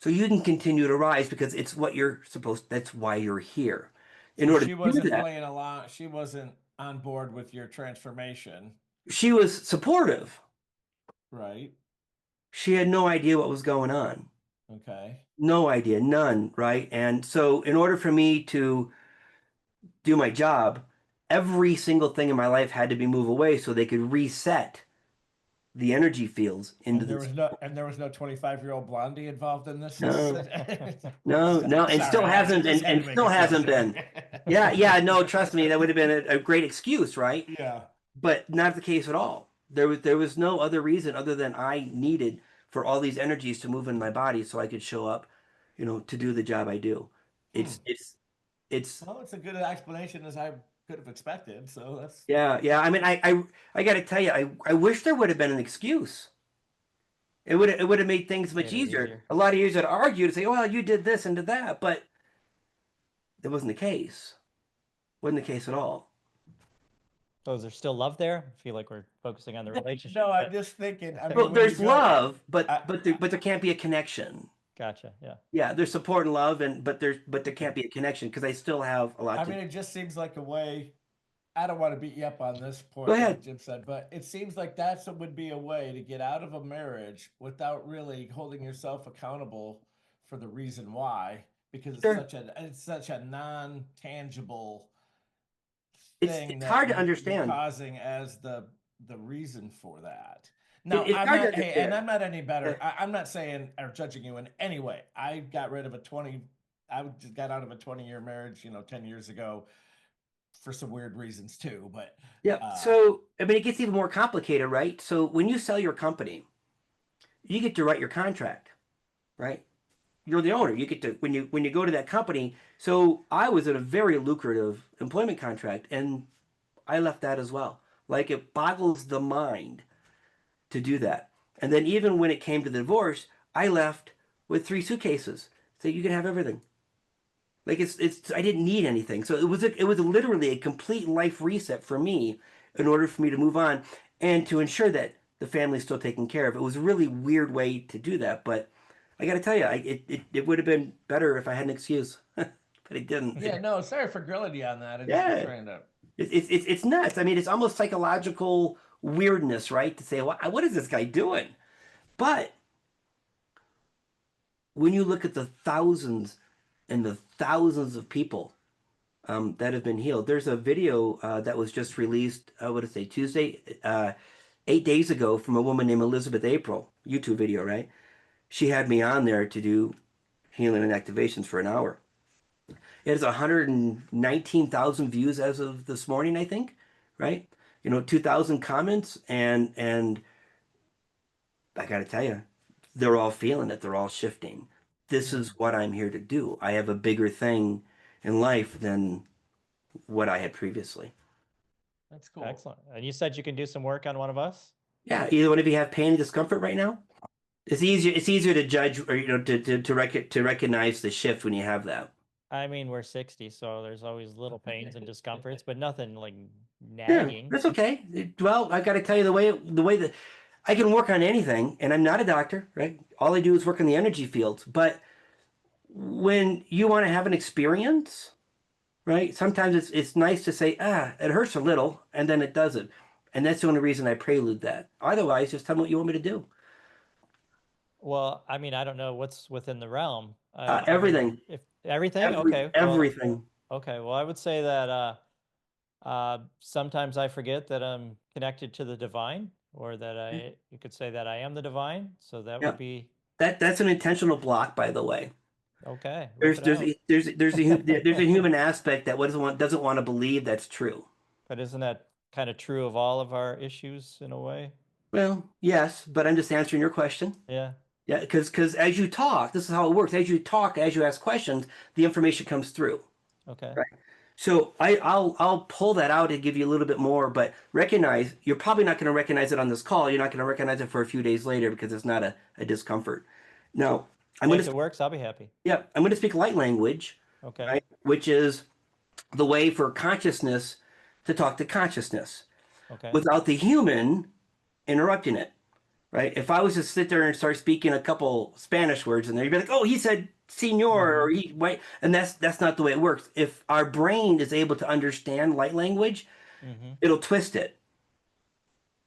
Speaker 4: so you can continue to rise because it's what you're supposed, that's why you're here. In
Speaker 2: So
Speaker 4: order
Speaker 2: she
Speaker 4: to do
Speaker 2: wasn't
Speaker 4: that,
Speaker 2: playing along. She wasn't on board with your transformation,
Speaker 4: she was supportive.
Speaker 2: right?
Speaker 4: She had no idea what was going on.
Speaker 2: Okay.
Speaker 4: No idea, none, right? And so in order for me to do my job, every single thing in my life had to be moved away so they could reset the energy fields into
Speaker 2: And there
Speaker 4: this.
Speaker 2: was no 25-year-old blondie involved in this.
Speaker 4: No, no, and still
Speaker 2: Sorry, I
Speaker 4: hasn't,
Speaker 2: just had
Speaker 4: and
Speaker 2: to make
Speaker 4: still hasn't
Speaker 2: assumptions.
Speaker 4: been. Yeah, no, trust me, that would have been a great excuse, right?
Speaker 2: Yeah.
Speaker 4: But not the case at all. There was no other reason other than I needed for all these energies to move in my body so I could show up, to do the job I do.
Speaker 2: Hmm.
Speaker 4: It's
Speaker 2: Well, it's a good explanation as I could have expected. So that's
Speaker 4: yeah. I mean, I got to tell you, I wish there would have been an excuse. It would have made things much
Speaker 1: Made it
Speaker 4: easier.
Speaker 1: easier.
Speaker 4: A lot of years I'd argue to say, well, you did this and did that, but that wasn't the case. Wasn't the case at all.
Speaker 1: So is there still love there? I feel like we're focusing on the relationship.
Speaker 2: no. I'm
Speaker 1: but-
Speaker 2: just thinking. I mean,
Speaker 4: Well,
Speaker 2: when
Speaker 4: there's
Speaker 2: you go-
Speaker 4: love,
Speaker 2: I-
Speaker 4: but there can't be a connection.
Speaker 1: Gotcha. Yeah.
Speaker 4: Yeah, there's support and love, but there can't be a connection because I still have a lot
Speaker 2: I
Speaker 4: to.
Speaker 2: mean, it just seems like a way. I don't want to beat you up on this point,
Speaker 4: Go ahead.
Speaker 2: like Jim said, but it seems like would be a way to get out of a marriage without really holding yourself accountable for the reason why, because
Speaker 4: Sure.
Speaker 2: it's such a non-tangible
Speaker 4: It's
Speaker 2: thing
Speaker 4: it's
Speaker 2: that
Speaker 4: hard to
Speaker 2: you're
Speaker 4: understand.
Speaker 2: causing as the reason for that. No,
Speaker 4: It's
Speaker 2: I'm
Speaker 4: hard to
Speaker 2: not. Hey,
Speaker 4: understand.
Speaker 2: and I'm not any better. I'm not saying or judging you in any way. I got rid of a 20. I just got out of a 20-year marriage, 10 years ago, for some weird reasons too. But
Speaker 4: Yeah. So I mean, it gets even more complicated, right? So when you sell your company, you get to write your contract, right? You're the owner. You get to when you go to that company. So I was in a very lucrative employment contract, and I left that as well. Like it boggles the mind to do that. And then even when it came to the divorce, I left with 3 suitcases. So you can have everything. Like it's I didn't need anything. So it was literally a complete life reset for me in order for me to move on and to ensure that the family's still taken care of. It was a really weird way to do that, but I got to tell you, it would have been better if I had an excuse, but I didn't.
Speaker 2: yeah, no, sorry for grilling you on that. I just
Speaker 4: Yeah.
Speaker 2: was trying to.
Speaker 4: It's nuts. I mean, it's almost psychological weirdness, right? To say, what is this guy doing? But when you look at the thousands and the thousands of people that have been healed, there's a video that was just released, what did I say, Tuesday, 8 days ago from a woman named Elizabeth April, YouTube video, right? She had me on there to do healing and activations for an hour. It has 119,000 views as of this morning, I think, right? 2,000 comments, and I got to tell you, they're all feeling it. They're all shifting. This is what I'm here to do. I have a bigger thing in life than what I had previously.
Speaker 2: That's cool.
Speaker 1: Excellent. And you said you can do some work on one of us?
Speaker 4: Yeah, either one of you have pain and discomfort right now? It's easier to judge or to recognize the shift when you have that.
Speaker 1: I mean, we're 60, so there's always little pains and discomforts, but nothing like
Speaker 4: Yeah,
Speaker 1: nagging.
Speaker 4: that's okay. Well, I got to tell you the way that I can work on anything, and I'm not a doctor, right? All I do is work in the energy fields. But when you want to have an experience, right? Sometimes it's nice to say, it hurts a little, and then it doesn't. And that's the only reason I prelude that. Otherwise, just tell me what you want me to do.
Speaker 1: Well, I mean, I don't know what's within the realm.
Speaker 4: Everything.
Speaker 1: If everything, okay.
Speaker 4: Everything.
Speaker 1: Well, okay. Well, I would say that sometimes I forget that I'm connected to the divine, or that you could say that I am the divine. So that
Speaker 4: Yeah.
Speaker 1: would be
Speaker 4: That's an intentional block, by the way.
Speaker 1: okay.
Speaker 4: There's
Speaker 1: Rip it out.
Speaker 4: there's a human aspect that doesn't want to believe that's true.
Speaker 1: But isn't that kind of true of all of our issues in a way?
Speaker 4: Well, yes, but I'm just answering your question.
Speaker 1: Yeah.
Speaker 4: Yeah, because as you talk, this is how it works. As you talk, as you ask questions, the information comes through.
Speaker 1: Okay.
Speaker 4: Right. So I'll pull that out and give you a little bit more, but recognize you're probably not going to recognize it on this call. You're not going to recognize it for a few days later because it's not a discomfort. Now, I'm
Speaker 1: Well,
Speaker 4: going
Speaker 1: if it works, I'll be happy.
Speaker 4: I'm going to speak light language
Speaker 1: Okay.
Speaker 4: right? Which is the way for consciousness to talk to consciousness
Speaker 1: Okay.
Speaker 4: without the human interrupting it, right? If I was to sit there and start speaking a couple Spanish words and then you'd be like, oh, he said senor or he wait, and that's not the way it works. If our brain is able to understand light language, it'll twist it.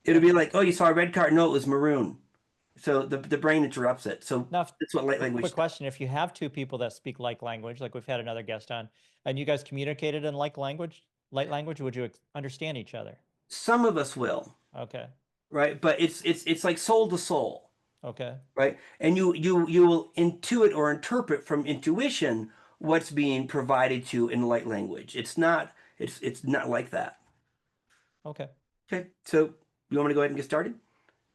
Speaker 4: It'll be like, oh, you saw a red card. No, it was maroon. So the brain interrupts it. So
Speaker 1: Now,
Speaker 4: that's what light language
Speaker 1: quick
Speaker 4: does.
Speaker 1: question. If you have two people that speak like language, like we've had another guest on, and you guys communicated in light language, would you understand each other?
Speaker 4: Some of us will,
Speaker 1: Okay.
Speaker 4: right? But it's like soul to soul,
Speaker 1: Okay.
Speaker 4: right? And you will intuit or interpret from intuition what's being provided to you in light language. It's not like that.
Speaker 1: Okay.
Speaker 4: Okay, so you want me to go ahead and get started?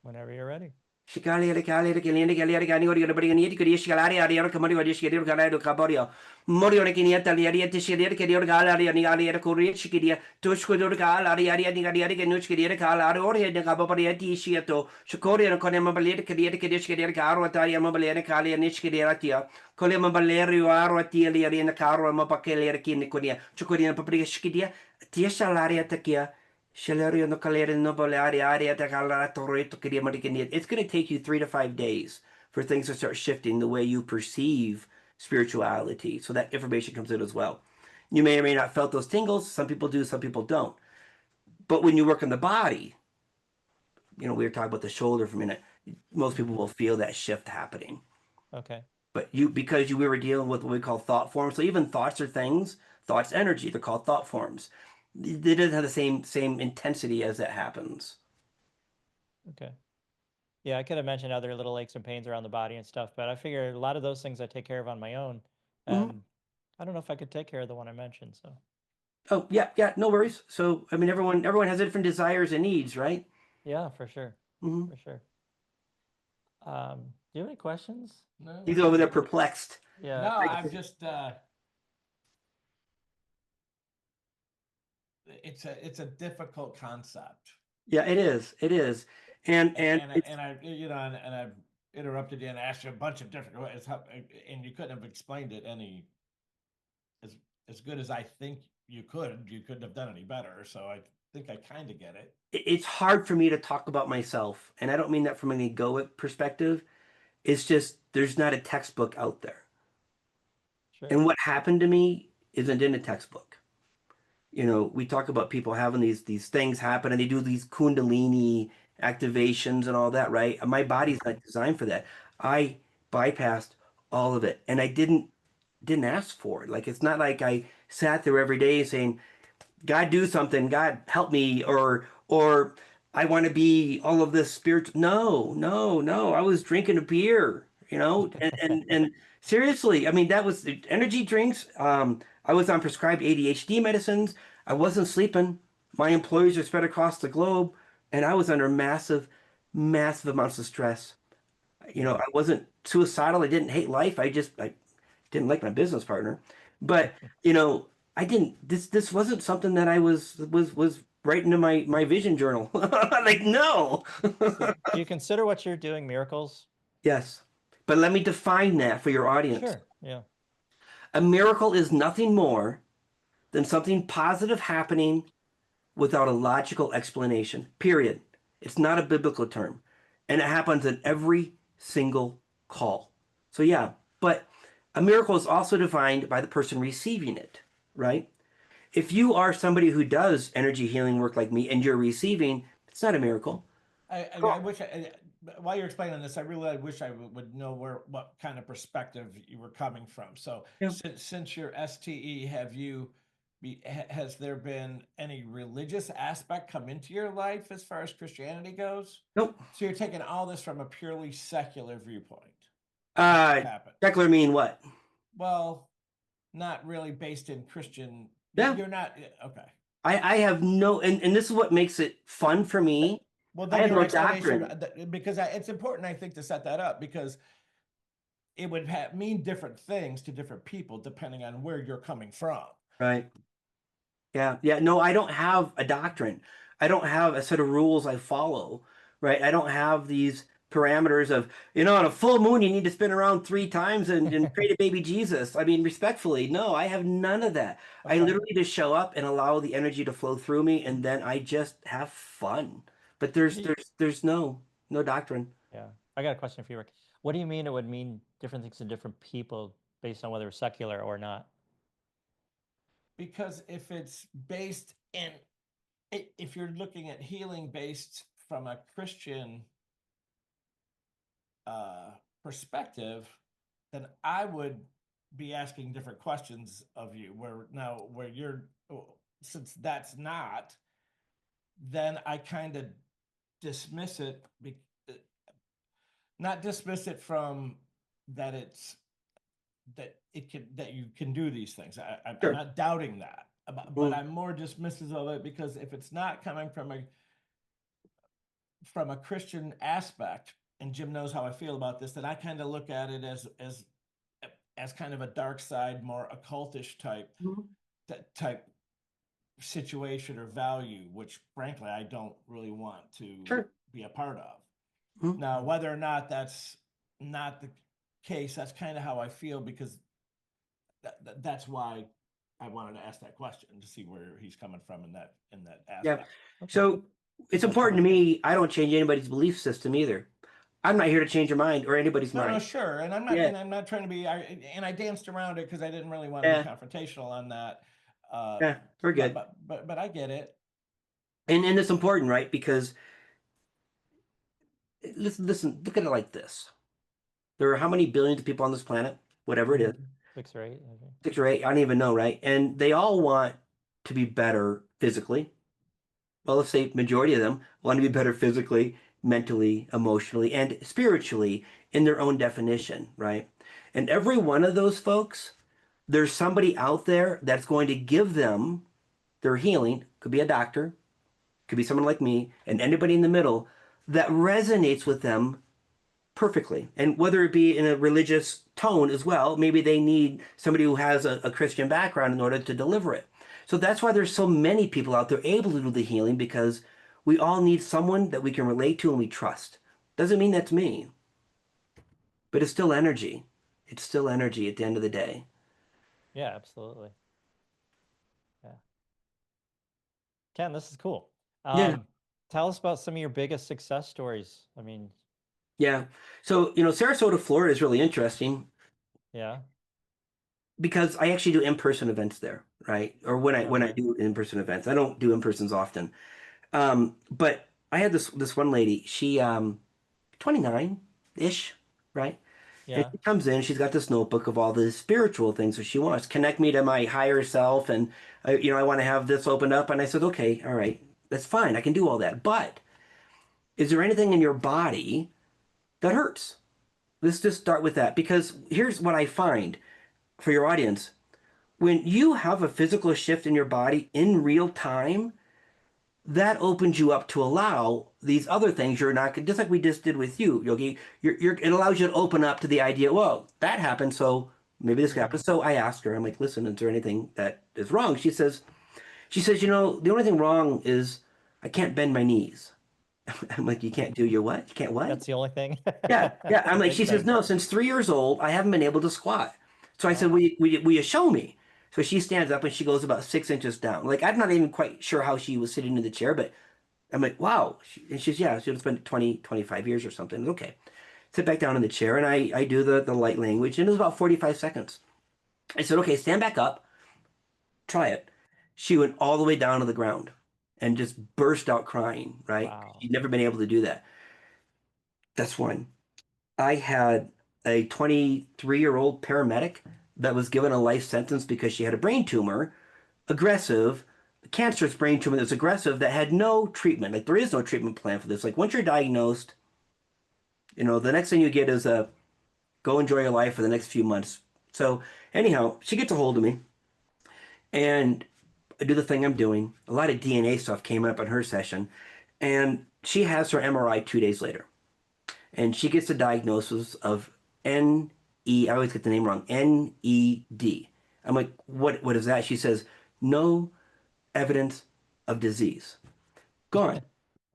Speaker 1: Whenever you're ready.
Speaker 4: It's going to take you 3 to 5 days for things to start shifting the way you perceive spirituality. So that information comes in as well. You may or may not felt those tingles. Some people do, some people don't. But when you work on the body, we were talking about the shoulder for a minute. Most people will feel that shift happening.
Speaker 1: Okay.
Speaker 4: But because we were dealing with what we call thought forms. So even thoughts are things, thoughts energy. They're called thought forms. They doesn't have the same intensity as that happens.
Speaker 1: Okay. Yeah, I could have mentioned other little aches and pains around the body and stuff, but I figure a lot of those things I take care of on my own. And I don't know if I could take care of the one I mentioned. So.
Speaker 4: Oh, yeah, no worries. So, I mean, everyone has different desires and needs, right?
Speaker 1: Yeah, for sure.
Speaker 4: Mhm.
Speaker 1: For sure. Do you have any questions?
Speaker 2: No.
Speaker 4: He's over there perplexed.
Speaker 1: Yeah.
Speaker 2: No, I'm just it's a difficult concept.
Speaker 4: Yeah, it is. It is. And
Speaker 2: I've interrupted you and asked you a bunch of different ways, and you couldn't have explained it as good as I think you could. You couldn't have done any better. So I think I kind of get it.
Speaker 4: it's hard for me to talk about myself, and I don't mean that from an egoic perspective. It's just there's not a textbook out there.
Speaker 1: Sure.
Speaker 4: And what happened to me isn't in a textbook. We talk about people having these things happen and they do these kundalini activations and all that, right? My body's not designed for that. I bypassed all of it and I didn't ask for it. Like it's not like I sat there every day saying, God do something, God help me, or I want to be all of this spiritual. No. I was drinking a beer, and seriously, I mean that was energy drinks. I was on prescribed ADHD medicines. I wasn't sleeping. My employees are spread across the globe, and I was under massive, massive amounts of stress. I wasn't suicidal. I didn't hate life. I didn't like my business partner, but I didn't. This wasn't something that I was writing in my vision journal. Like no.
Speaker 1: So do you consider what you're doing miracles?
Speaker 4: Yes, but let me define that for your audience.
Speaker 1: Sure. Yeah.
Speaker 4: A miracle is nothing more than something positive happening without a logical explanation. Period. It's not a biblical term, and it happens in every single call. So yeah, but a miracle is also defined by the person receiving it, right? If you are somebody who does energy healing work like me and you're receiving, it's not a miracle.
Speaker 2: I wish while you're explaining this, I really wish I would know what kind of perspective you were coming from. So
Speaker 4: Yeah.
Speaker 2: since your STE, has there been any religious aspect come into your life as far as Christianity goes?
Speaker 4: Nope.
Speaker 2: So you're taking all this from a purely secular viewpoint.
Speaker 4: Secular mean what?
Speaker 2: Well, not really based in Christian.
Speaker 4: Yeah.
Speaker 2: You're not okay.
Speaker 4: I have no, and this is what makes it fun for me.
Speaker 2: Well,
Speaker 4: I
Speaker 2: then
Speaker 4: have
Speaker 2: your
Speaker 4: no
Speaker 2: explanation,
Speaker 4: doctrine.
Speaker 2: because it's important, I think, to set that up because it would mean different things to different people depending on where you're coming from.
Speaker 4: Right. Yeah. No, I don't have a doctrine. I don't have a set of rules I follow. Right. I don't have these parameters of, on a full moon, you need to spin around 3 times and pray to baby Jesus. I mean, respectfully, no, I have none of that. I
Speaker 1: Okay.
Speaker 4: literally just show up and allow the energy to flow through me, and then I just have fun. But there's no doctrine.
Speaker 1: Yeah. I got a question for you, Rick. What do you mean it would mean different things to different people based on whether it's secular or not?
Speaker 2: Because if it's based in, if you're looking at healing based from a Christian perspective, then I would be asking different questions of you. Where you're, since that's not, then I kind of dismiss it, not dismiss it from that that you can do these things. I'm
Speaker 4: Sure.
Speaker 2: not doubting that, but I'm more dismissive of it because if it's not coming from a Christian aspect, and Jim knows how I feel about this, then I kind of look at it as kind of a dark side, more occultish type situation or value, which frankly I don't really want to be a part of. Now, whether or not that's not the case, that's kind of how I feel, because that's why I wanted to ask that question, to see where he's coming from in that aspect.
Speaker 4: Yeah. So it's important to me. I don't change anybody's belief system either. I'm not here to change your mind or anybody's mind.
Speaker 2: No, sure. And I'm not trying to be, and I danced around it because I didn't really want to be confrontational on that.
Speaker 4: Yeah, we're good.
Speaker 2: But I get it.
Speaker 4: And it's important, right? Because listen, look at it like this. There are how many billions of people on this planet? Whatever it is.
Speaker 1: 6 or 8. Okay.
Speaker 4: 6 or 8, I don't even know, right? And they all want to be better physically. Well, let's say majority of them want to be better physically, mentally, emotionally, and spiritually in their own definition, right? And every one of those folks, there's somebody out there that's going to give them their healing. Could be a doctor, could be someone like me, and anybody in the middle that resonates with them perfectly. And whether it be in a religious tone as well, maybe they need somebody who has a Christian background in order to deliver it. So that's why there's so many people out there able to do the healing, because we all need someone that we can relate to and we trust. Doesn't mean that's me, but it's still energy. It's still energy at the end of the day.
Speaker 1: Yeah, absolutely. Yeah. Ken, this is cool.
Speaker 4: Yeah.
Speaker 1: Tell us about some of your biggest success stories. I mean,
Speaker 4: yeah. So, Sarasota, Florida is really interesting.
Speaker 1: Yeah.
Speaker 4: Because I actually do in-person events there, right? Or when I do in-person events, I don't do in-persons often. But I had this one lady, she 29-ish, right?
Speaker 1: Yeah.
Speaker 4: And she comes in, she's got this notebook of all the spiritual things that she wants. Connect me to my higher self, and I want to have this opened up. And I said, okay, all right, that's fine. I can do all that. But is there anything in your body that hurts? Let's just start with that, because here's what I find for your audience. When you have a physical shift in your body in real time, that opens you up to allow these other things you're not, just like we just did with you, Yogi. It allows you to open up to the idea, well, that happened, so maybe this happened. So I asked her, I'm like, listen, is there anything that is wrong? She says, the only thing wrong is I can't bend my knees. I'm like, you can't do your what? You can't what?
Speaker 1: That's the only thing.
Speaker 4: Yeah. I'm like, she says, no, since 3 years old, I haven't been able to squat. So I said, will you show me? So she stands up and she goes about 6 inches down. Like, I'm not even quite sure how she was sitting in the chair, but I'm like, wow. And she's, yeah, she's been 20, 25 years or something. Okay. Sit back down in the chair, and I do the light language, and it was about 45 seconds. I said, okay, stand back up. Try it. She went all the way down to the ground and just burst out crying, right?
Speaker 1: Wow.
Speaker 4: She'd never been able to do that. That's one. I had a 23-year-old paramedic that was given a life sentence because she had a brain tumor, aggressive, cancerous brain tumor that's aggressive, that had no treatment. Like, there is no treatment plan for this. Like, once you're diagnosed, the next thing you get is a go enjoy your life for the next few months. So anyhow, she gets a hold of me, and I do the thing I'm doing. A lot of DNA stuff came up in her session, and she has her MRI 2 days later. And she gets the diagnosis of I always get the name wrong, NED. I'm like, what is that? She says, no evidence of disease. Gone.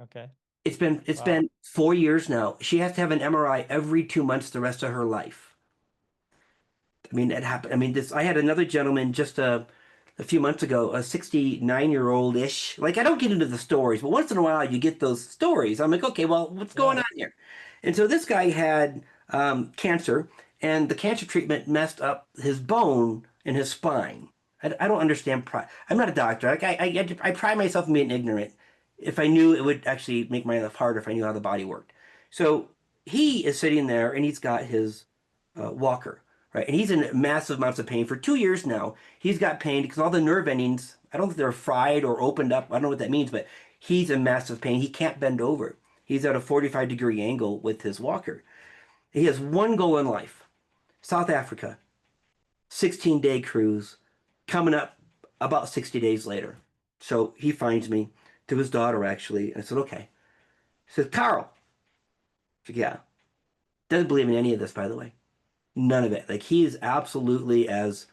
Speaker 1: Okay.
Speaker 4: It's been
Speaker 1: Wow.
Speaker 4: 4 years now. She has to have an MRI every 2 months the rest of her life. I mean, it happened. I mean, this. I had another gentleman just a few months ago, a 69-year-old-ish. Like, I don't get into the stories, but once in a while you get those stories. I'm like, okay, well, what's going
Speaker 1: Yeah.
Speaker 4: on here? And so this guy had cancer, and the cancer treatment messed up his bone in his spine. I don't understand. I'm not a doctor. Like, I pride myself in being ignorant. If I knew, it would actually make my life harder if I knew how the body worked. So he is sitting there, and he's got his walker, right? And he's in massive amounts of pain for 2 years now. He's got pain because all the nerve endings, I don't think they're fried or opened up. I don't know what that means, but he's in massive pain. He can't bend over. He's at a 45-degree angle with his walker. He has one goal in life: South Africa, 16-day cruise, coming up about 60 days later. So he finds me, to his daughter, actually. And I said, okay. He says, Carl. I said, yeah. Doesn't believe in any of this, by the way. None of it. Like, he is absolutely as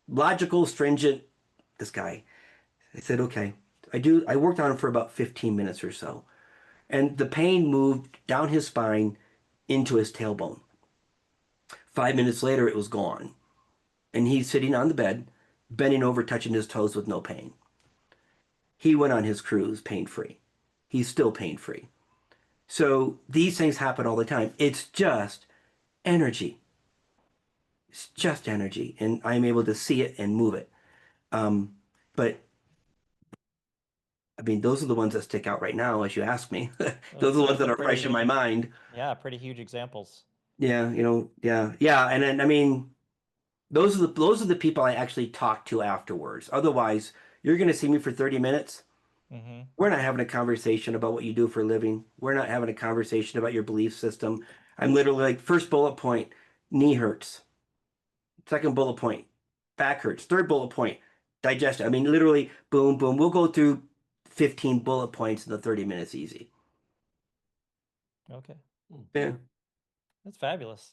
Speaker 4: logical, stringent, this guy. I said, okay. I worked on him for about 15 minutes or so. And the pain moved down his spine into his tailbone. 5 minutes later, it was gone. And he's sitting on the bed, bending over, touching his toes with no pain. He went on his cruise pain-free. He's still pain-free. So these things happen all the time. It's just energy. It's just energy. And I'm able to see it and move it. But I mean, those are the ones that stick out right now, as you ask me. Those are the ones
Speaker 1: Those
Speaker 4: that
Speaker 1: are
Speaker 4: are fresh in my mind.
Speaker 1: yeah, pretty huge examples.
Speaker 4: Yeah, yeah, yeah. And then, I mean, those are the people I actually talk to afterwards. Otherwise, you're going to see me for 30 minutes.
Speaker 1: Hmm.
Speaker 4: We're not having a conversation about what you do for a living. We're not having a conversation about your belief system. I'm literally like, first bullet point, knee hurts. Second bullet point, back hurts. Third bullet point, digestion. I mean, literally, boom, boom. We'll go through 15 bullet points in the 30 minutes easy.
Speaker 1: Okay.
Speaker 4: Yeah.
Speaker 1: That's fabulous.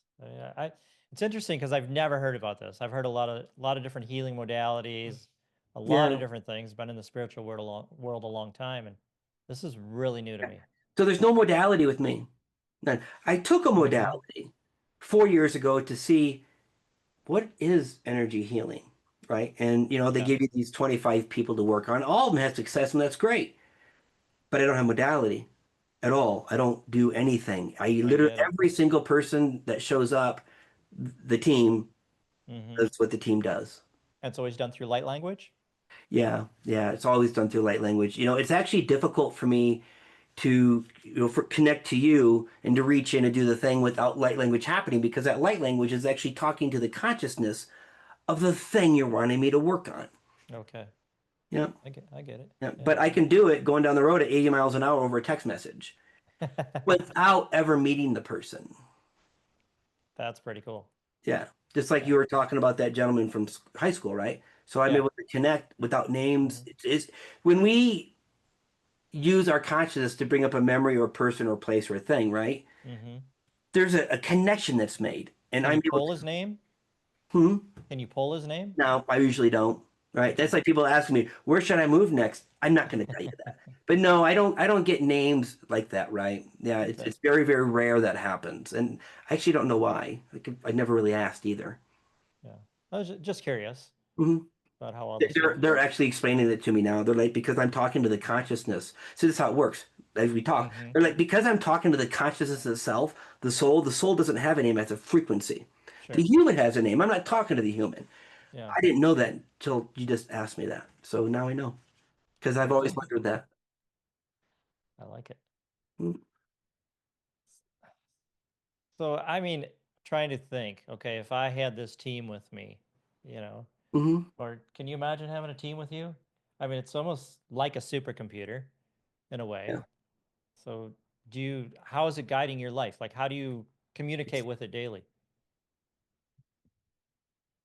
Speaker 1: It's interesting because I've never heard about this. I've heard a lot of different healing modalities, a lot of
Speaker 4: Yeah.
Speaker 1: different things. Been in the spiritual world a long time, and this is really new to me.
Speaker 4: So there's no modality with me. None. I took a
Speaker 1: Hmm.
Speaker 4: modality 4 years ago to see what is energy healing, right? And they
Speaker 1: Yeah,
Speaker 4: give you these 25 people to work on. All of them have success, and that's great. But I don't have modality at all. I don't do anything. I
Speaker 1: I
Speaker 4: literally,
Speaker 1: get it.
Speaker 4: every single person that shows up, the team,
Speaker 1: Hmm.
Speaker 4: that's what the team does.
Speaker 1: And it's always done through light language.
Speaker 4: Yeah, yeah. It's always done through light language. It's actually difficult for me to connect to you and to reach in and do the thing without light language happening, because that light language is actually talking to the consciousness of the thing you're wanting me to work on.
Speaker 1: Okay,
Speaker 4: Yeah,
Speaker 1: I get it.
Speaker 4: yeah.
Speaker 1: Yeah.
Speaker 4: But I can do it going down the road at 80 miles an hour over a text message without ever meeting the person.
Speaker 1: That's pretty cool.
Speaker 4: Yeah, just like
Speaker 1: Yeah.
Speaker 4: you were talking about that gentleman from high school, right? So I'm
Speaker 1: Yeah.
Speaker 4: able to connect without names.
Speaker 1: Hmm.
Speaker 4: It's when we use our consciousness to bring up a memory or a person or a place or a thing, right?
Speaker 1: Hmm.
Speaker 4: There's a connection that's made, and
Speaker 1: Can
Speaker 4: I'm
Speaker 1: you
Speaker 4: able
Speaker 1: pull
Speaker 4: to.
Speaker 1: his name?
Speaker 4: Hmm.
Speaker 1: Can you pull his name?
Speaker 4: No, I usually don't. Right?
Speaker 1: Okay.
Speaker 4: That's like people asking me, "Where should I move next?" I'm not going to tell you that. But no, I don't. I don't get names like that, right? Yeah, it's
Speaker 1: Okay.
Speaker 4: it's very very rare that happens, and I actually don't know why. I never really asked either.
Speaker 1: Yeah. I was just curious
Speaker 4: Hmm.
Speaker 1: about how all this
Speaker 4: They're
Speaker 1: works.
Speaker 4: they're actually explaining it to me now. They're like, because I'm talking to the consciousness. So this is how it works. As we talk,
Speaker 1: Hmm.
Speaker 4: they're like, because I'm talking to the consciousness itself, the soul. The soul doesn't have a name; it's a frequency. The
Speaker 1: Sure.
Speaker 4: human has a name. I'm not talking to the human.
Speaker 1: Yeah.
Speaker 4: I didn't know that until you just asked me that. So now I know, because I've always
Speaker 1: Okay.
Speaker 4: wondered that.
Speaker 1: I like it.
Speaker 4: Mm-hmm.
Speaker 1: So, I mean, trying to think, okay, if I had this team with me, you know,
Speaker 4: Mm-hmm.
Speaker 1: or can you imagine having a team with you? I mean, it's almost like a supercomputer in a way.
Speaker 4: Yeah.
Speaker 1: So, how is it guiding your life? Like, how do you communicate with it daily?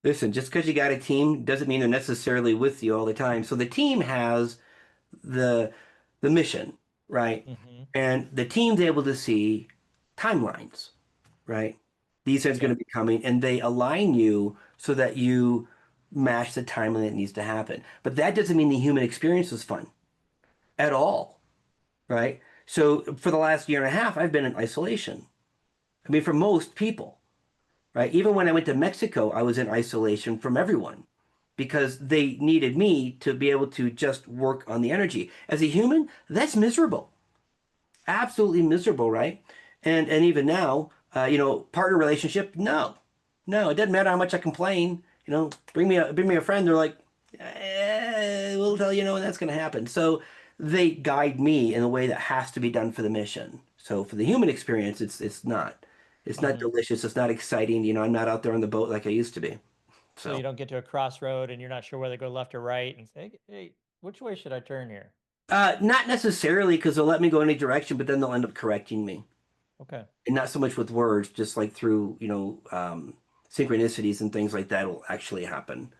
Speaker 4: Listen, just because you got a team doesn't mean they're necessarily with you all the time. So the team has the the mission, right?
Speaker 1: Hmm.
Speaker 4: And the team's able to see timelines, right? These things are
Speaker 1: Yeah.
Speaker 4: going to be coming, and they align you so that you match the timeline that needs to happen. But that doesn't mean the human experience is fun at all, right? So for the last year and a half, I've been in isolation. I mean, for most people, right? Even when I went to Mexico, I was in isolation from everyone because they needed me to be able to just work on the energy. As a human, that's miserable. Absolutely miserable, right? And even now, partner relationship, no. No, it doesn't matter how much I complain. Bring me a friend. They're like, we'll tell you when that's going to happen. So they guide me in a way that has to be done for the mission. So for the human experience, it's not
Speaker 1: Hmm.
Speaker 4: delicious. It's not exciting. I'm not out there on the boat like I used to be.
Speaker 1: So you
Speaker 4: So
Speaker 1: don't get to a crossroad and you're not sure whether to go left or right and say, hey, which way should I turn here?
Speaker 4: not necessarily because they'll let me go any direction, but then they'll end up correcting me.
Speaker 1: Okay.
Speaker 4: And not so much with words, just like through, synchronicities and things like that will actually happen,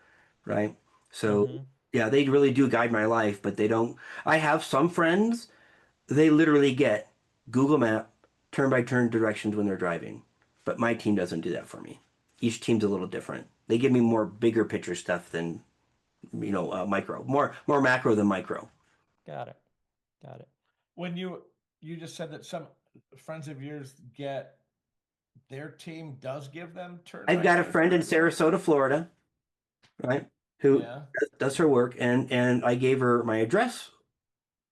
Speaker 4: right? So,
Speaker 1: Hmm.
Speaker 4: yeah, they really do guide my life, but they don't. I have some friends, they literally get Google Map turn by turn directions when they're driving, but my team doesn't do that for me. Each team's a little different. They give me more bigger picture stuff than, micro, more macro than micro.
Speaker 1: Got it. Got it.
Speaker 2: When you just said that some friends of yours get their team does give them turn
Speaker 4: I've
Speaker 2: by
Speaker 4: got a
Speaker 2: turn
Speaker 4: friend in
Speaker 2: directions?
Speaker 4: Sarasota, Florida, right, who
Speaker 2: Yeah.
Speaker 4: does her work, and I gave her my address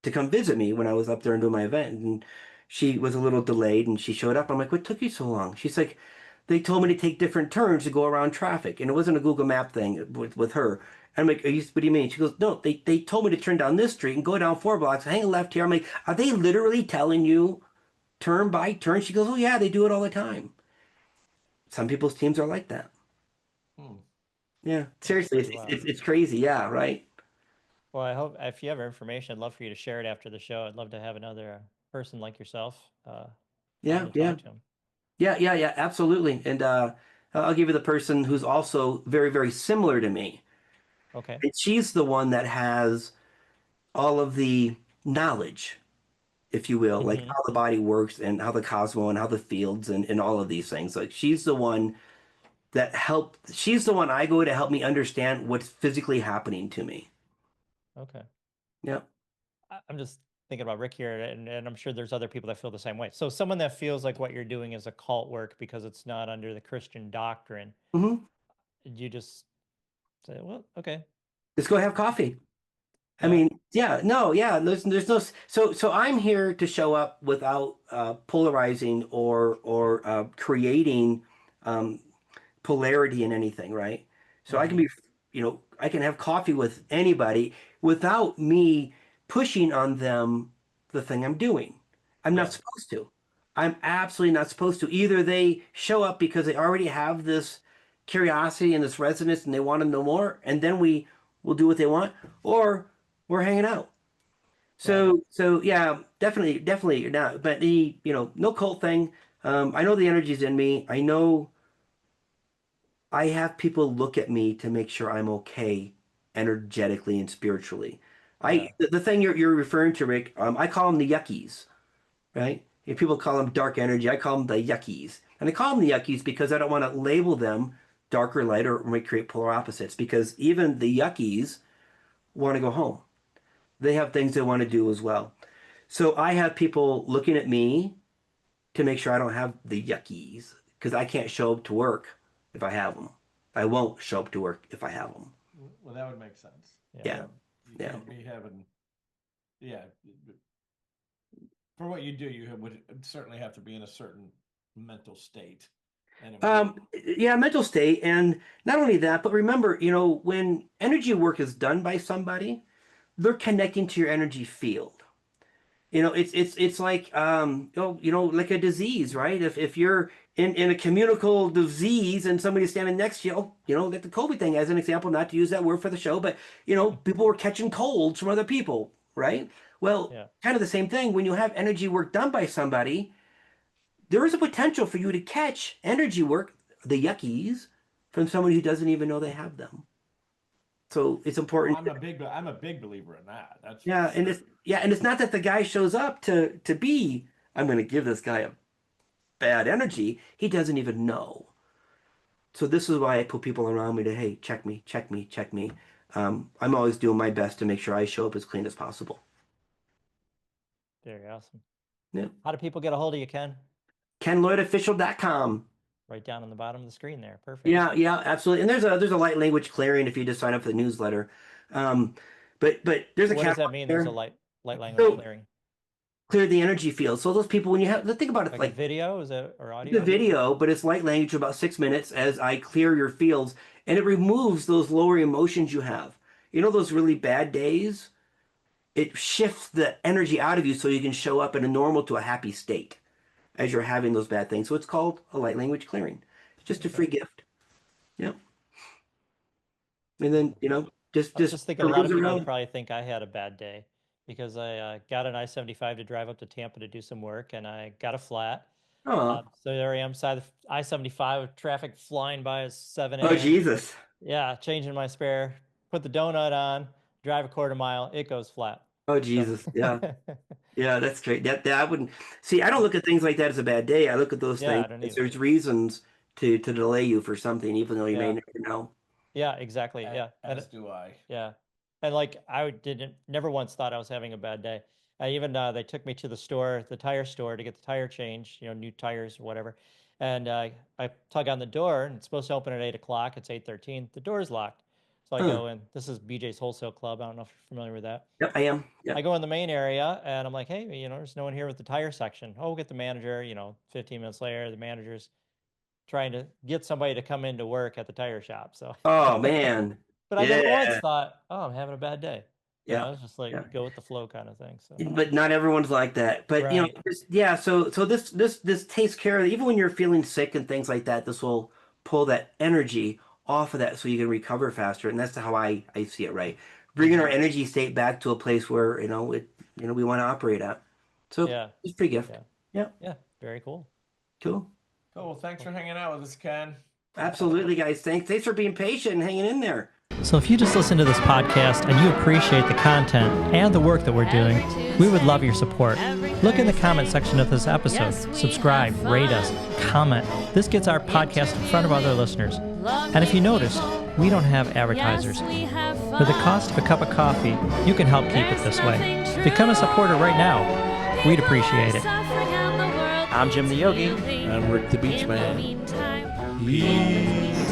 Speaker 4: to come visit me when I was up there and doing my event. And she was a little delayed and she showed up. I'm like, what took you so long? She's like, they told me to take different turns to go around traffic. And it wasn't a Google Map thing with her. And I'm like, what do you mean? She goes, no, they told me to turn down this street and go down 4 blocks, hang a left here. I'm like, are they literally telling you turn by turn? She goes, oh yeah, they do it all the time. Some people's teams are like that.
Speaker 2: Hmm.
Speaker 4: Yeah,
Speaker 1: That's
Speaker 4: seriously,
Speaker 1: pretty
Speaker 4: it's,
Speaker 1: wild.
Speaker 4: it's, it's crazy. Yeah, right.
Speaker 1: Well, I hope if you have information, I'd love for you to share it after the show. I'd love to have another person like yourself on
Speaker 4: Yeah,
Speaker 1: to
Speaker 4: yeah.
Speaker 1: talk to him.
Speaker 4: Yeah, yeah, yeah, absolutely. And I'll give you the person who's also very, very similar to me.
Speaker 1: Okay.
Speaker 4: And she's the one that has all of the knowledge, if you will, like
Speaker 1: Hmm.
Speaker 4: how the body works and how the cosmos and how the fields and all of these things. Like she's the one she's the one I go to help me understand what's physically happening to me.
Speaker 1: Okay.
Speaker 4: Yeah.
Speaker 1: I'm just thinking about Rick here, and I'm sure there's other people that feel the same way. So someone that feels like what you're doing is occult work because it's not under the Christian doctrine,
Speaker 4: Hmm.
Speaker 1: you just say, well, okay.
Speaker 4: Let's go have coffee. I
Speaker 1: Yeah.
Speaker 4: mean, yeah, no, yeah, there's no, so I'm here to show up without polarizing or creating um, polarity in anything, right? So I can
Speaker 1: Hmm.
Speaker 4: be, I can have coffee with anybody without me pushing on them the thing I'm doing. I'm not
Speaker 1: Yeah.
Speaker 4: supposed to. I'm absolutely not supposed to. Either they show up because they already have this curiosity and this resonance and they want to know more, and then we will do what they want, or we're hanging out.
Speaker 1: Right.
Speaker 4: So yeah, definitely not. But no cult thing. I know the energy's in me. I know I have people look at me to make sure I'm okay energetically and spiritually.
Speaker 1: Yeah.
Speaker 4: The thing you're referring to, Rick, I call them the yuckies, right? If people call them dark energy, I call them the yuckies. And I call them the yuckies because I don't want to label them dark or light or make create polar opposites because even the yuckies want to go home. They have things they want to do as well. So I have people looking at me to make sure I don't have the yuckies because I can't show up to work if I have them. I won't show up to work if I have them.
Speaker 2: Well, that would make sense.
Speaker 1: Yeah.
Speaker 4: Yeah,
Speaker 2: Yeah. You
Speaker 4: yeah.
Speaker 2: can't be having, yeah. For what you do, would certainly have to be in a certain mental state. Anyway.
Speaker 4: Yeah, mental state, and not only that, but remember, when energy work is done by somebody, they're connecting to your energy field. It's like like a disease, right? If you're in a communicable disease and somebody's standing next to you, like the COVID thing as an example, not to use that word for the show, but people were catching colds from other people, right? Well,
Speaker 1: Yeah.
Speaker 4: kind of the same thing when you have energy work done by somebody, there is a potential for you to catch energy work, the yuckies, from someone who doesn't even know they have them. So it's
Speaker 2: Oh,
Speaker 4: important.
Speaker 2: I'm a big believer in that. That's for
Speaker 4: Yeah, and
Speaker 2: sure.
Speaker 4: it's not that the guy shows up to be, I'm going to give this guy a bad energy. He doesn't even know. So this is why I put people around me to, hey, check me, check me, check me. I'm always doing my best to make sure I show up as clean as possible.
Speaker 1: Very awesome.
Speaker 4: Yeah.
Speaker 1: How do people get a hold of you, Ken?
Speaker 4: KenLloydOfficial.com.
Speaker 1: Right down on the bottom of the screen there. Perfect.
Speaker 4: Yeah, yeah, absolutely. And there's a light language clearing if you just sign up for the newsletter. But there's a
Speaker 1: What does that
Speaker 4: catalog
Speaker 1: mean?
Speaker 4: there.
Speaker 1: There's a light language
Speaker 4: So
Speaker 1: clearing.
Speaker 4: clear the energy field. So those people, when you have, think about it
Speaker 1: Like
Speaker 4: like
Speaker 1: a video, is it, or
Speaker 4: the
Speaker 1: audio?
Speaker 4: video, but it's light language for about 6 minutes as I clear your fields, and it removes those lower emotions you have. You know, those really bad days? It shifts the energy out of you so you can show up in a normal to a happy state as you're having those bad things. So it's called a light language clearing. It's just a free gift. Yeah. And then, just
Speaker 1: I was just thinking a lot of
Speaker 4: peruse
Speaker 1: people
Speaker 4: around.
Speaker 1: probably think I had a bad day because I got an I-75 to drive up to Tampa to do some work, and I got a flat.
Speaker 4: Oh,
Speaker 1: So there I am, side of I-75 with traffic flying by at 7
Speaker 4: oh,
Speaker 1: a.m.
Speaker 4: Jesus.
Speaker 1: Yeah, changing my spare, put the donut on, drive a quarter mile, it goes flat.
Speaker 4: Oh,
Speaker 1: So
Speaker 4: Jesus. Yeah. Yeah, that's great. That I wouldn't see. I don't look at things like that as a bad day. I look at those
Speaker 1: yeah,
Speaker 4: things
Speaker 1: I don't
Speaker 4: as
Speaker 1: either.
Speaker 4: there's reasons to delay you for something, even though you may
Speaker 1: Yeah.
Speaker 4: never know.
Speaker 1: Yeah, exactly. Yeah.
Speaker 2: As do I.
Speaker 1: Yeah. And like never once thought I was having a bad day. I even they took me to the store, the tire store, to get the tire changed, new tires or whatever. And I tug on the door, and it's supposed to open at 8 o'clock. It's 8:13. The door is locked. So I
Speaker 4: Huh.
Speaker 1: go in. This is BJ's Wholesale Club. I don't know if you're familiar with that.
Speaker 4: Yep, I am. Yep.
Speaker 1: I go in the main area, and I'm like, hey, there's no one here with the tire section. Oh, we'll get the manager. 15 minutes later, the manager's trying to get somebody to come into work at the tire shop. So,
Speaker 4: Oh man.
Speaker 1: but I never once
Speaker 4: Yeah.
Speaker 1: thought, oh, I'm having a bad day.
Speaker 4: Yeah.
Speaker 1: It's just like
Speaker 4: Yeah.
Speaker 1: go with the flow kind of thing. So,
Speaker 4: But not everyone's like that. But
Speaker 1: right.
Speaker 4: yeah. So this takes care of even when you're feeling sick and things like that. This will pull that energy off of that so you can recover faster. And that's how I see it. Right, bringing our energy state back to a place where we want to operate at. So
Speaker 1: Yeah.
Speaker 4: it's a free gift.
Speaker 1: Yeah. Yeah. Very cool.
Speaker 4: Cool.
Speaker 2: Cool. Well, thanks for hanging out with us, Ken.
Speaker 4: Absolutely, guys. Thanks for being patient and hanging in there.
Speaker 1: So if you just listen to this podcast and you appreciate the content and the work that we're doing, we would love your support. Look in the comment section of this episode. Subscribe, rate us, comment. This gets our podcast in front of other listeners. And if you noticed, we don't have advertisers. For the cost of a cup of coffee, you can help keep it this way. Become a supporter right now. We'd appreciate it. I'm Jim the Yogi.
Speaker 2: I'm Rick the BeachMan.
Speaker 3: Peace.